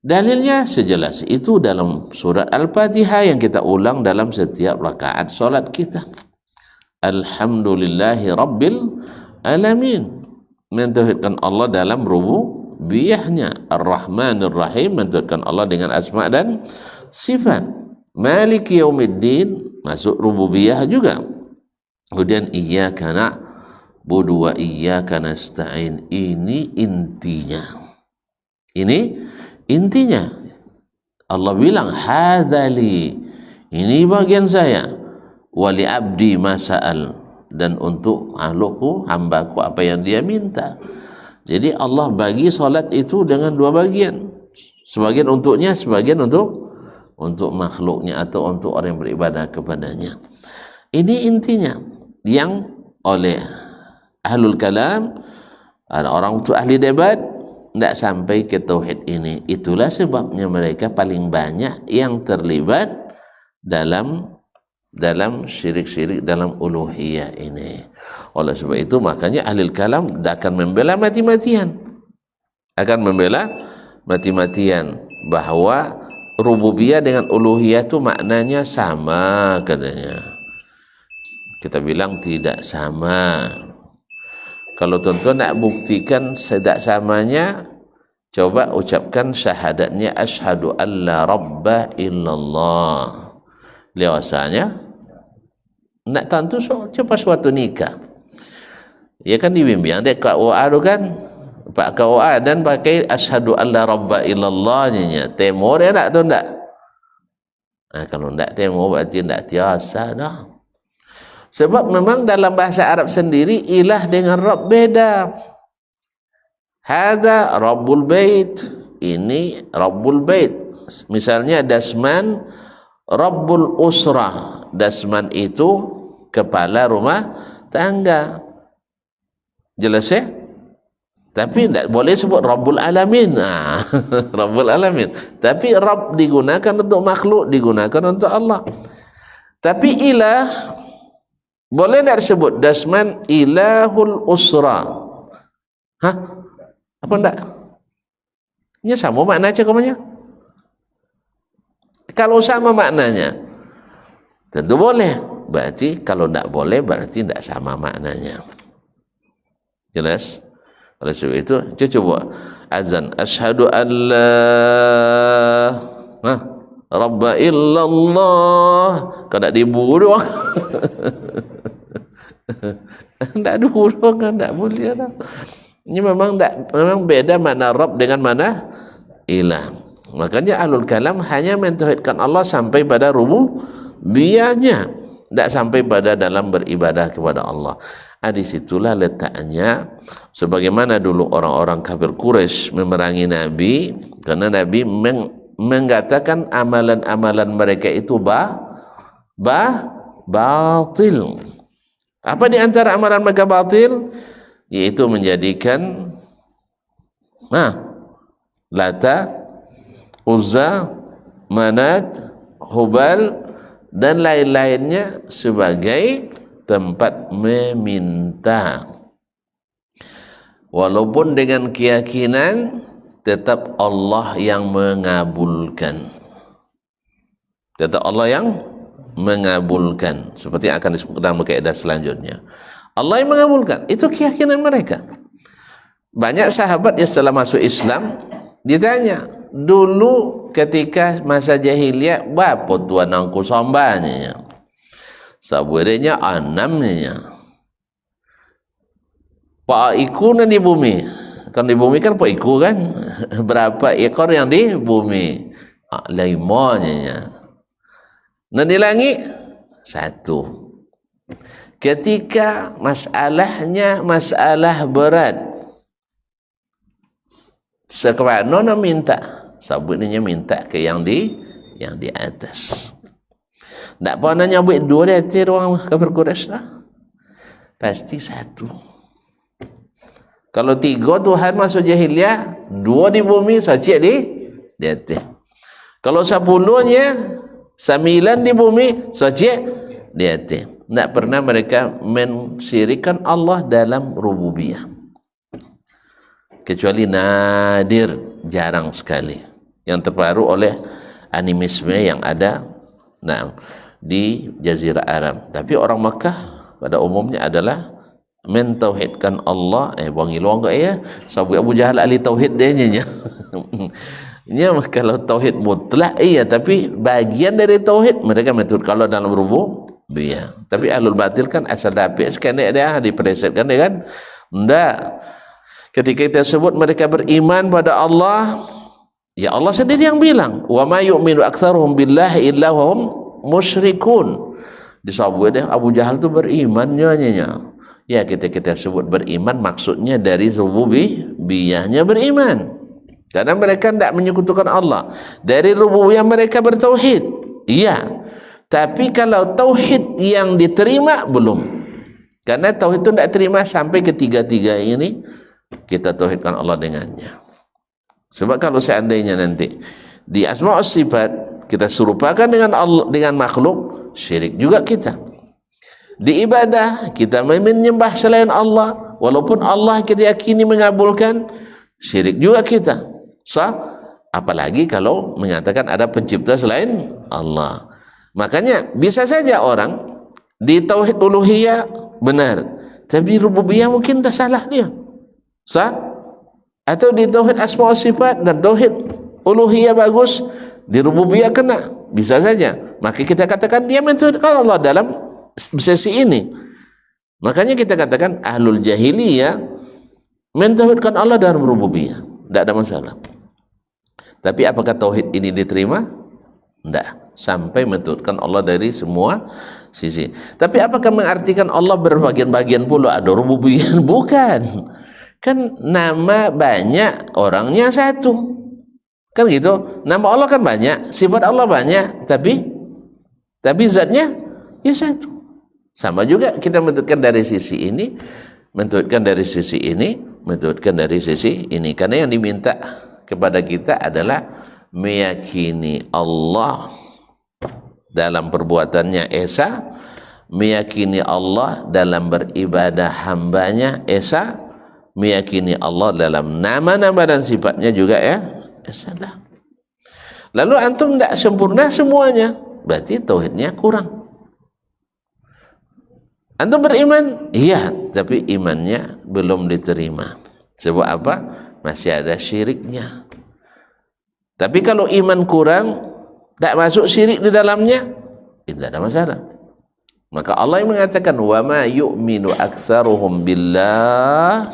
Dalilnya sejelas itu dalam surat Al-Fatihah yang kita ulang dalam setiap rakaat solat kita. Alhamdulillahi Rabbil Alamin, mentauhidkan Allah dalam rububiyahnya. Ar-Rahmanir Rahim, mentauhidkan Allah dengan asma dan sifat. Maliki Yaumiddin, masuk rububiyah juga. Kemudian iyyaka na'budu wa iyyaka nasta'in, ini intinya. Allah bilang hadzali, ini bagian saya, wali abdi masa'al, dan untuk hambaku apa yang dia minta. Jadi Allah bagi solat itu dengan dua bagian, sebagian untuknya, sebagian untuk makhluknya atau untuk orang yang beribadah kepadanya. Ini intinya yang oleh Ahlul Kalam, orang untuk ahli debat, tidak sampai ke tauhid ini. Itulah sebabnya mereka paling banyak yang terlibat dalam syirik-syirik dalam uluhiyah ini. Oleh sebab itu makanya Ahlul Kalam akan membela mati-matian, bahwa rububiyah dengan uluhiyah itu maknanya sama katanya. Kita bilang tidak sama. Kalau tuan-tuan nak buktikan tidak samanya, coba ucapkan syahadatnya asyhadu alla rabba illallah. Lewasanya nak tentu coba suatu nikah. Ya kan dibimbing dia KUA tu kan, Pak KUA dan pakai asyhadu alla rabba illallah nya. Temo dia nak tu ndak? Nah, kalau ndak temo berarti ndak tiasa dah. Sebab memang dalam bahasa Arab sendiri ilah dengan Rabb beda. Hadza Rabbul Bait, ini Rabbul Bait. Misalnya Dasman Rabbul Usrah, Dasman itu kepala rumah tangga. Jelas ya? Tapi tidak boleh sebut Rabbul Alamin. Nah, Rabbul Alamin. Tapi Rabb digunakan untuk makhluk, digunakan untuk Allah. Tapi ilah boleh tidak disebut Dasman Ilahul Usra? Hah? Apa enggak? Ini sama makna cakapannya. Kalau sama maknanya, Tentu boleh. Berarti kalau tidak boleh berarti tidak sama maknanya. Jelas? Oleh sebab itu, coba azan asyhadu an la rabba illallah. Kalau tak dibunuh tak dibunuh kan tak boleh dah. Ini memang beda makna Rabb dengan makna ilah. Makanya ahlul kalam hanya mentauhidkan Allah sampai pada rububiyahnya, tidak sampai pada dalam beribadah kepada Allah. Disitulah letaknya, sebagaimana dulu orang-orang kafir Quraisy memerangi Nabi karena Nabi mengatakan amalan-amalan mereka itu batil. Apa di antara amalan mereka batil? Yaitu menjadikan Lata, Uzza, Manat, Hubal dan lain-lainnya sebagai tempat meminta, walaupun dengan keyakinan tetap Allah yang mengabulkan, tetap Allah yang mengabulkan, seperti yang akan disebut dalam kaidah selanjutnya. Allah yang mengabulkan, itu keyakinan mereka. Banyak sahabat yang setelah masuk Islam ditanya, dulu ketika masa jahiliyah berapa tuan angku sombanya? Sabuirnya 6-nya. Pak iku di bumi. Kan di bumi kan pak iku kan. Berapa ekor yang di bumi? 5-nya. Nah di langit 1. Ketika masalahnya masalah berat, sekarang minta, sabuirnya minta ke yang di atas. Tak pernah nyabut 2 dia hati orang kafir Quraisy lah. Pasti 1. Kalau 3 Tuhan masuk jahiliyah, 2 di bumi, 1 di atas. Kalau 10-nya 9 di bumi, 1 di atas. Tak pernah mereka mensyirikkan Allah dalam rububiyah. Kecuali nadir, jarang sekali. Yang terpengaruh oleh animisme yang ada di Jazirah Arab. Tapi orang Makkah pada umumnya adalah mentauhidkan Allah. Wangi luang enggak ya? Sahabat Abu Jahal ahli tauhid dia nya. Kalau tauhid mutlak iya, tapi bagian dari tauhid mereka metode kalau dalam rububiyah. Tapi ahlul batil kan asal dapik sekian dia dipresetkan dia kan. Enggak. Ketika kita sebut mereka beriman pada Allah, ya Allah sendiri yang bilang, wa ma yu'minu aktsaruhum billahi illa wa hum musyrikun. Disebut Abu Jahal itu beriman nyanyinya. Ya kita sebut beriman maksudnya dari rububiyahnya beriman. Karena mereka tidak menyekutukan Allah. Dari rububiyah mereka bertauhid. Iya. Tapi kalau tauhid yang diterima belum. Karena tauhid itu tidak terima sampai ketiga-tiga ini kita tauhidkan Allah dengannya. Sebab kalau seandainya nanti di asma' was sifat kita serupakan dengan Allah, dengan makhluk, syirik juga kita. Di ibadah kita menyembah selain Allah, walaupun Allah kita yakini mengabulkan, syirik juga kita. Apalagi kalau menyatakan ada pencipta selain Allah. Makanya bisa saja orang di tauhid uluhiyah benar, tapi rububiyah mungkin dah salah dia. Atau di tauhid asma wa sifat dan tauhid uluhiyah bagus, di rububiyah kena, bisa saja. Maka kita katakan dia mentauhidkan Allah dalam sesi ini. Makanya kita katakan ahlul jahiliyah mentauhidkan Allah dalam rububiyah, tidak ada masalah. Tapi apakah tauhid ini diterima? Tidak, sampai mentauhidkan Allah dari semua sisi. Tapi apakah mengartikan Allah berbagian-bagian pula ada rububiyah? Bukan. Kan nama banyak, orangnya satu. Kan gitu. Nama Allah kan banyak, sifat Allah banyak, tapi zatnya ya satu. Sama juga kita mentauhidkan dari sisi ini, mentauhidkan dari sisi ini, mentauhidkan dari sisi ini. Karena yang diminta kepada kita adalah meyakini Allah dalam perbuatannya esa, meyakini Allah dalam beribadah hambanya esa, meyakini Allah dalam nama-nama dan sifatnya juga ya esa. Lalu antum tidak sempurna semuanya, berarti tauhidnya kurang. Antum beriman? Iya, tapi imannya belum diterima. Sebab apa? Masih ada syiriknya. Tapi kalau iman kurang, tak masuk syirik di dalamnya, tidak ada masalah. Maka Allah yang mengatakan, wa ma yu'minu aktsaruhum billah,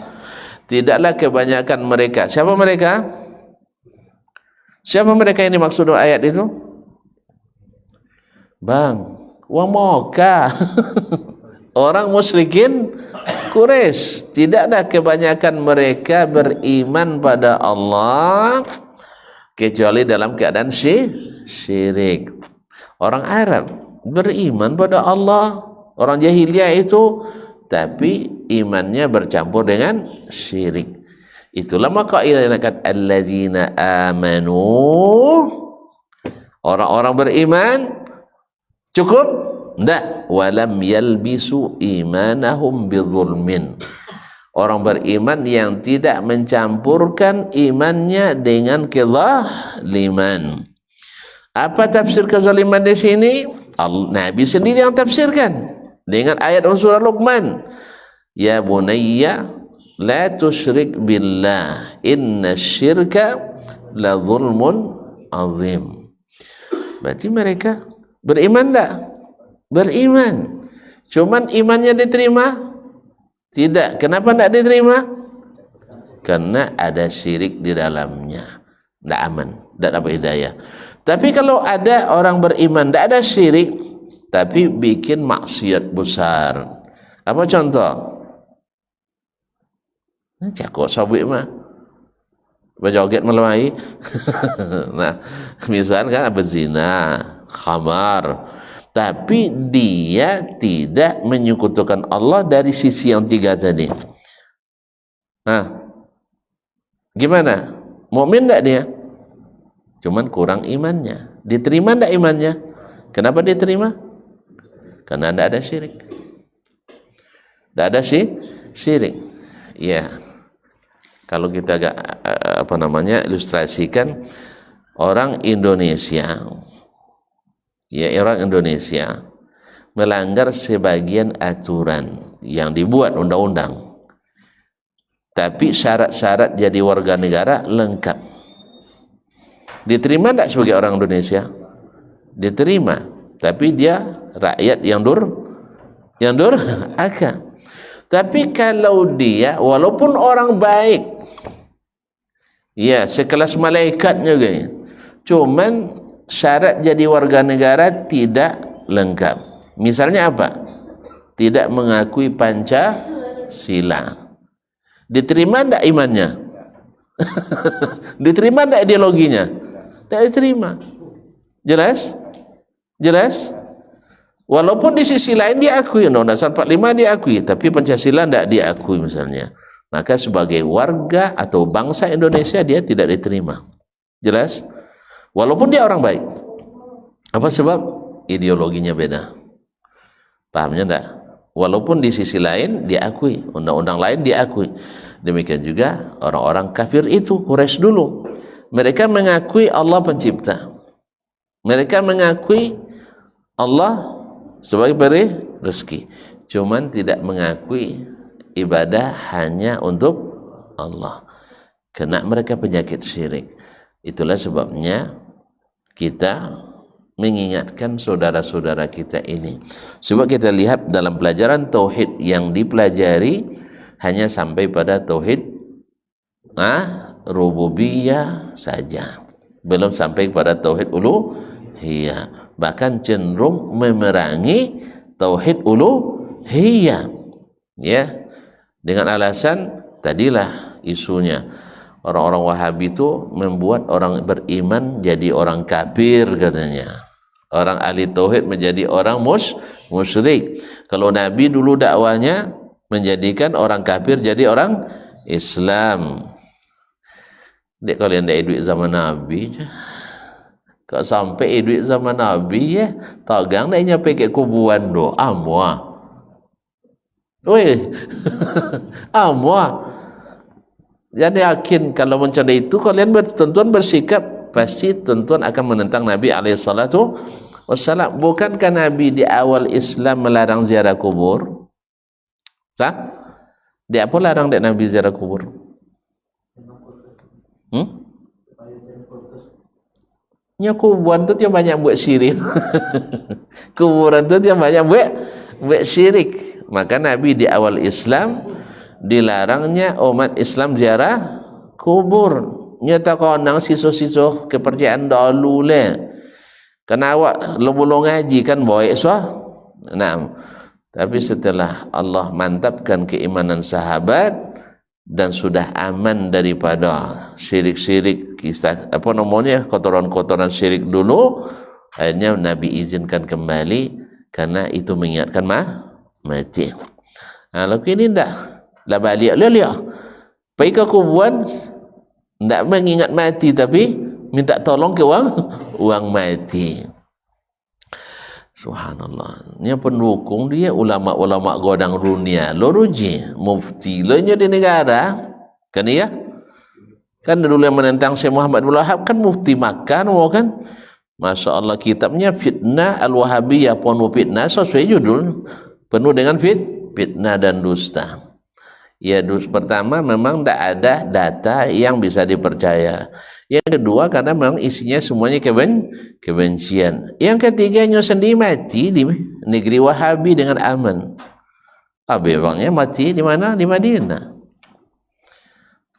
tidaklah kebanyakan mereka. Siapa mereka? Siapa mereka yang dimaksud ayat itu? Bang, wa moka. Orang musyrikin Quraisy, tidaklah kebanyakan mereka beriman pada Allah kecuali dalam keadaan syirik. Orang Arab beriman pada Allah, orang jahiliyah itu, tapi imannya bercampur dengan syirik. Itulah maka kata alladzina amanu, orang-orang beriman cukup. Tidak, walam yalbisu imanahum bidzulmin. Orang beriman yang tidak mencampurkan imannya dengan kezaliman. Apa tafsir kezaliman di sini? Nabi sendiri yang tafsirkan dengan ayat surah Luqman. Ya bunayya la tusyrik billah inna syirka la zulmun azim. Berarti mereka beriman tak? Beriman, cuman imannya diterima? Tidak. Kenapa tidak diterima? Karena ada syirik di dalamnya. Tidak aman, tidak dapat hidayah. Tapi kalau ada orang beriman, tidak ada syirik, tapi bikin maksiat besar. Apa contoh? Cakok sabuk mah, berjoget melemai. Nah, misalkan apa zina, khamar. Tapi dia tidak menyekutukan Allah dari sisi yang tiga tadi. Nah, gimana? Mukmin enggak dia? Cuman kurang imannya. Diterima enggak imannya? Kenapa diterima? Karena enggak ada syirik. Enggak ada syirik. Ya. Kalau kita agak ilustrasikan, orang Indonesia, orang Indonesia melanggar sebagian aturan yang dibuat undang-undang, tapi syarat-syarat jadi warga negara lengkap. Diterima tidak sebagai orang Indonesia? Diterima, tapi dia rakyat yang durhaka. Tapi kalau dia walaupun orang baik, ya sekelas malaikatnya guys, cuman syarat jadi warga negara tidak lengkap. Misalnya apa? Tidak mengakui Pancasila. Diterima tidak imannya? Diterima tidak ideologinya? Tidak diterima. Jelas? Jelas? Walaupun di sisi lain diakui, Undang-Undang 45 diakui, tapi Pancasila tidak diakui misalnya. Maka sebagai warga atau bangsa Indonesia dia tidak diterima. Jelas? Walaupun dia orang baik. Apa sebab? Ideologinya beda. Pahamnya enggak? Walaupun di sisi lain diakui, undang-undang lain diakui. Demikian juga orang-orang kafir itu, Quraisy dulu. Mereka mengakui Allah pencipta. Mereka mengakui Allah sebagai pemberi rezeki. Cuman tidak mengakui ibadah hanya untuk Allah. Kena mereka penyakit syirik. Itulah sebabnya kita mengingatkan saudara-saudara kita ini. Sebab kita lihat dalam pelajaran tauhid yang dipelajari hanya sampai pada tauhid rububiyah saja. Belum sampai pada tauhid uluhiyah. Bahkan cenderung memerangi tauhid uluhiyah. Ya. Dengan alasan tadilah isunya orang-orang Wahabi itu membuat orang beriman jadi orang kafir katanya. Orang ahli tauhid menjadi orang musyrik. Kalau Nabi dulu dakwanya menjadikan orang kafir jadi orang Islam. Dek kalian ada duit zaman Nabi. Kalau sampai duit zaman Nabi ya, tagang dah nyampe ke kuburan do amwa. Weh. Amwa. Jadi yakin kalau macam itu kalian tuan-tuan bersikap pasti tuan-tuan akan menentang Nabi alaihissalatu wassalam. Bukankah Nabi di awal Islam melarang ziarah kubur? Sah? Dia apa larang dek Nabi ziarah kubur? Nya kuburan tu dia banyak buat syirik. Kuburan tu dia banyak buat syirik. Maka Nabi di awal Islam dilarangnya umat Islam ziarah kubur. Nya tak konang siso-siso kepercayaan dahulu le. Karena awak belum ngaji kan baik sah. Nah, tapi setelah Allah mantapkan keimanan sahabat dan sudah aman daripada syirik-syirik, apa namanya, kotoran-kotoran syirik dulu, akhirnya Nabi izinkan kembali karena itu mengingatkan mati. Nah, lalu ini tak lah balik lihat pergi ke kuburan tak mengingat mati tapi minta tolong ke orang mati. Subhanallah. Ini pendukung dia ulama-ulama godang dunia. Lo ruji mufti lo nya di negara. Kan iya? Kan dulu yang menentang Syekh Muhammad bin Wahab kan mufti Makkah kan. Masya Allah, kitabnya Fitnah Al-Wahabiyah penuh fitnah, sesuai judul, penuh dengan fitnah dan dusta. Ya, pertama memang tidak ada data yang bisa dipercaya. Yang kedua karena memang isinya semuanya kebencian. Yang ketiganya sendiri mati di negeri Wahabi dengan aman. Abangnya mati di mana? Di Madinah.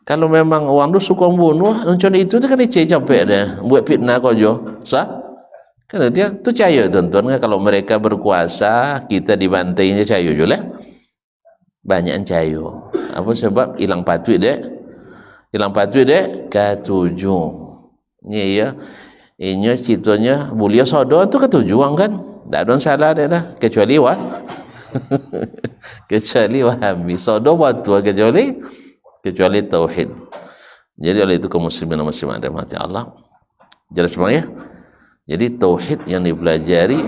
Kalau memang orang tu suka bunuh, macam itu kan dia capek dia buat fitnah kau jo. Sah? Kan dia tu cahaya tuan-tuan, kalau mereka berkuasa kita dibantainya cahaya je lah. Banyak cayo. Apa sebab hilang patut dek? Hilang patut dek ketujuh. Ni ya. Ini ceritanya mulia sodo tu ketujuh orang kan? Tak ada salah dek dah, kecuali kecuali Wahabi. Sodo batu kecuali tauhid. Jadi oleh itu kaum muslimin dan muslimat dirahmati Allah. Jelas bang ya? Jadi tauhid yang dipelajari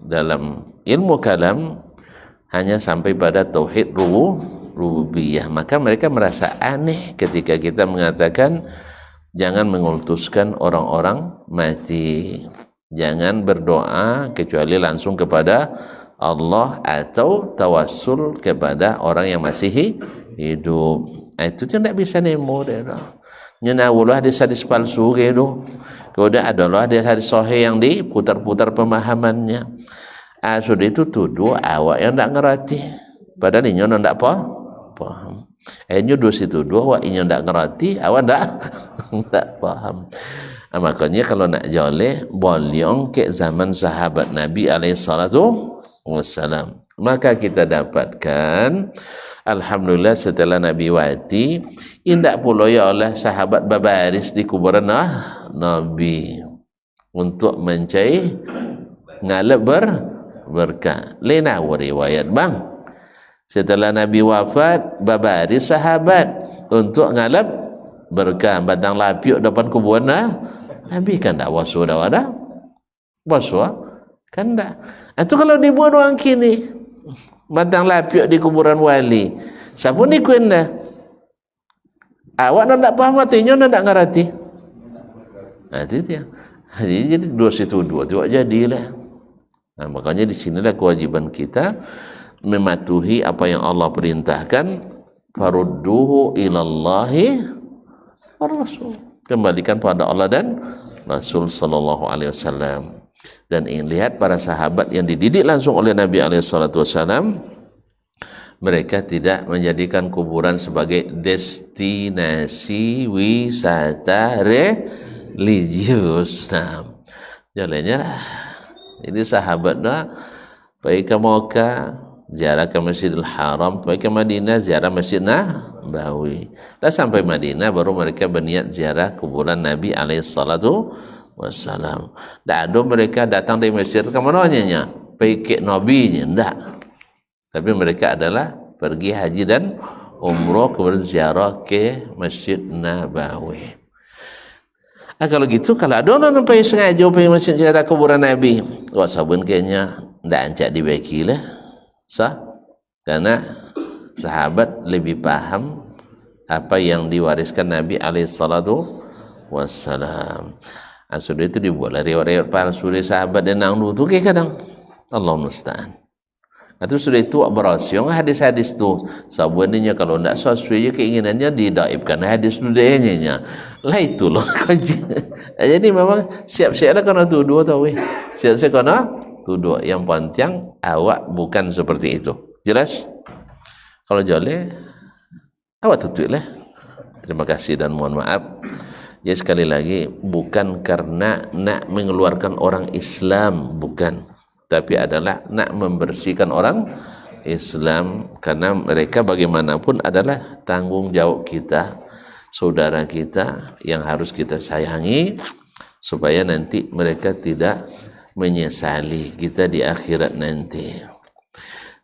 dalam ilmu kalam hanya sampai pada tauhid rububiyah. Maka mereka merasa aneh ketika kita mengatakan jangan mengutuskan orang-orang mati, jangan berdoa kecuali langsung kepada Allah atau tawassul kepada orang yang masih hidup. Itu tidak bisa nemo deh. Nyenawulah hadis-hadis palsu gitu. Kemudian adalah hadis-hadis sahih yang diputar-putar pemahamannya. Sudah itu tuduh awak yang tak ngerti. Padahal ini yang tak paham. Ini dosa tuduh awak yang tak ngerti, awak tak paham. Makanya kalau nak joleh, boleh ke zaman sahabat Nabi SAW. Maka kita dapatkan, alhamdulillah setelah Nabi wati, indak pula ya oleh sahabat babaris di kuburan Nabi untuk mencari ngalap berkah. Lena riwayat bang, setelah Nabi wafat babaris sahabat untuk ngalap berkah, batang lapiuk depan kuburan Nabi kan tak wasu dah ada wasu kan tak. Itu kalau dibuat orang kini batang lapiuk di kuburan wali, siapa ni kuin dah awak nak paham artinya, nak ngerti. Itu dia. Jadi dua situ dua tu jadilah. Makanya di sinilah kewajiban kita mematuhi apa yang Allah perintahkan, farudduhu ilallahi war rasul, kembalikan pada Allah dan Rasul sallallahu alaihi wasallam. Dan ingin lihat para sahabat yang dididik langsung oleh Nabi alaihi salatu wasallam, mereka tidak menjadikan kuburan sebagai destinasi wisata religius. Jalannya lah. Jadi sahabat dah pergi ke Makkah, ziarah ke Masjidil Haram, pergi ke Madinah, ziarah Masjid Nabawi. Dah sampai Madinah baru mereka berniat ziarah kuburan Nabi alaihi salatu wassalam. Tak ada mereka datang dari masjid ke mananya, pergi ke Nabi nya, tak. Tapi mereka adalah pergi haji dan umrah kemudian ziarah ke Masjid Nabawi. Kalau gitu, kalau ada orang pergi sengaja pergi masjid ziarah kuburan Nabi, wak sabun kayaknya tak ancak dibagi lah. Sah? Karena sahabat lebih paham apa yang diwariskan Nabi alaihi salatu wassalam. Sudah itu dibuatlah riwayat palsu dari sahabat dan nang tu kadang Allah musta'an. Itu sudah itu berhasil hadis-hadis tu sebenarnya kalau tidak sesuai keinginannya didaibkan hadis dudanya lah itu loh. Jadi memang siap-siap lah kena tuduh tau siap-siap kena tuduh. Yang penting awak bukan seperti itu. Jelas? Kalau joleh awak tutup lah. Terima kasih dan mohon maaf. Ya sekali lagi bukan karena nak mengeluarkan orang Islam, bukan, tapi adalah nak membersihkan orang Islam, karena mereka bagaimanapun adalah tanggung jawab kita, saudara kita yang harus kita sayangi, supaya nanti mereka tidak menyesali kita di akhirat nanti.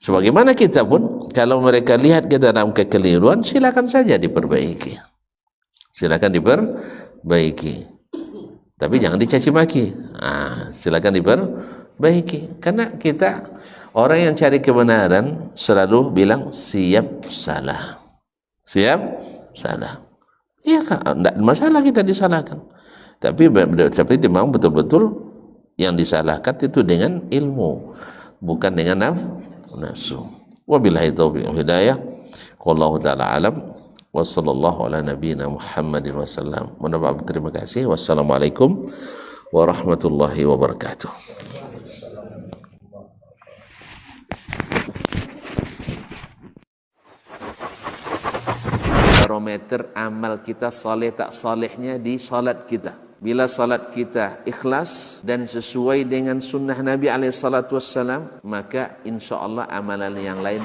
Sebagaimana kita pun kalau mereka lihat kita dalam kekeliruan, silakan saja diperbaiki, silakan diperbaiki, tapi jangan dicaci maki. Silakan diperbaiki, karena kita orang yang cari kebenaran selalu bilang siap salah, siap salah. Iya kan, tidak masalah kita disalahkan, tapi memang betul-betul yang disalahkan itu dengan ilmu, bukan dengan nafsu. Wabillahi taufiq wal hidayah. Wallahu taala alam. Wassallallahu ala nabiyina Muhammadin wasallam. Terima kasih. Wassalamualaikum warahmatullahi wabarakatuh. Barometer amal kita saleh tak salehnya di salat kita. Bila salat kita ikhlas dan sesuai dengan sunnah Nabi SAW, maka insya Allah amalan yang lain.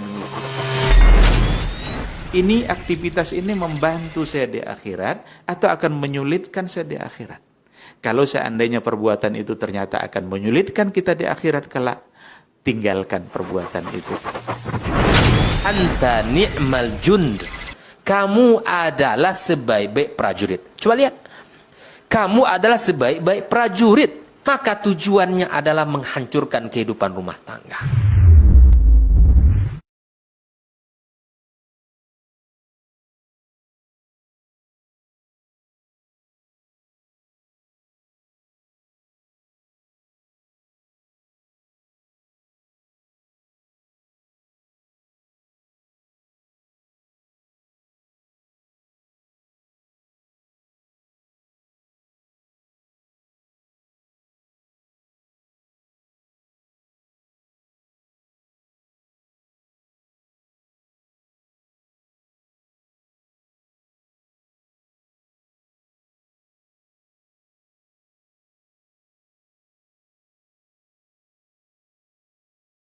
Ini aktivitas ini membantu saya di akhirat atau akan menyulitkan saya di akhirat? Kalau seandainya perbuatan itu ternyata akan menyulitkan kita di akhirat kelak, tinggalkan perbuatan itu. Anta ni'mal jund. Kamu adalah sebaik-baik prajurit. Coba lihat. Kamu adalah sebaik-baik prajurit. Maka tujuannya adalah menghancurkan kehidupan rumah tangga.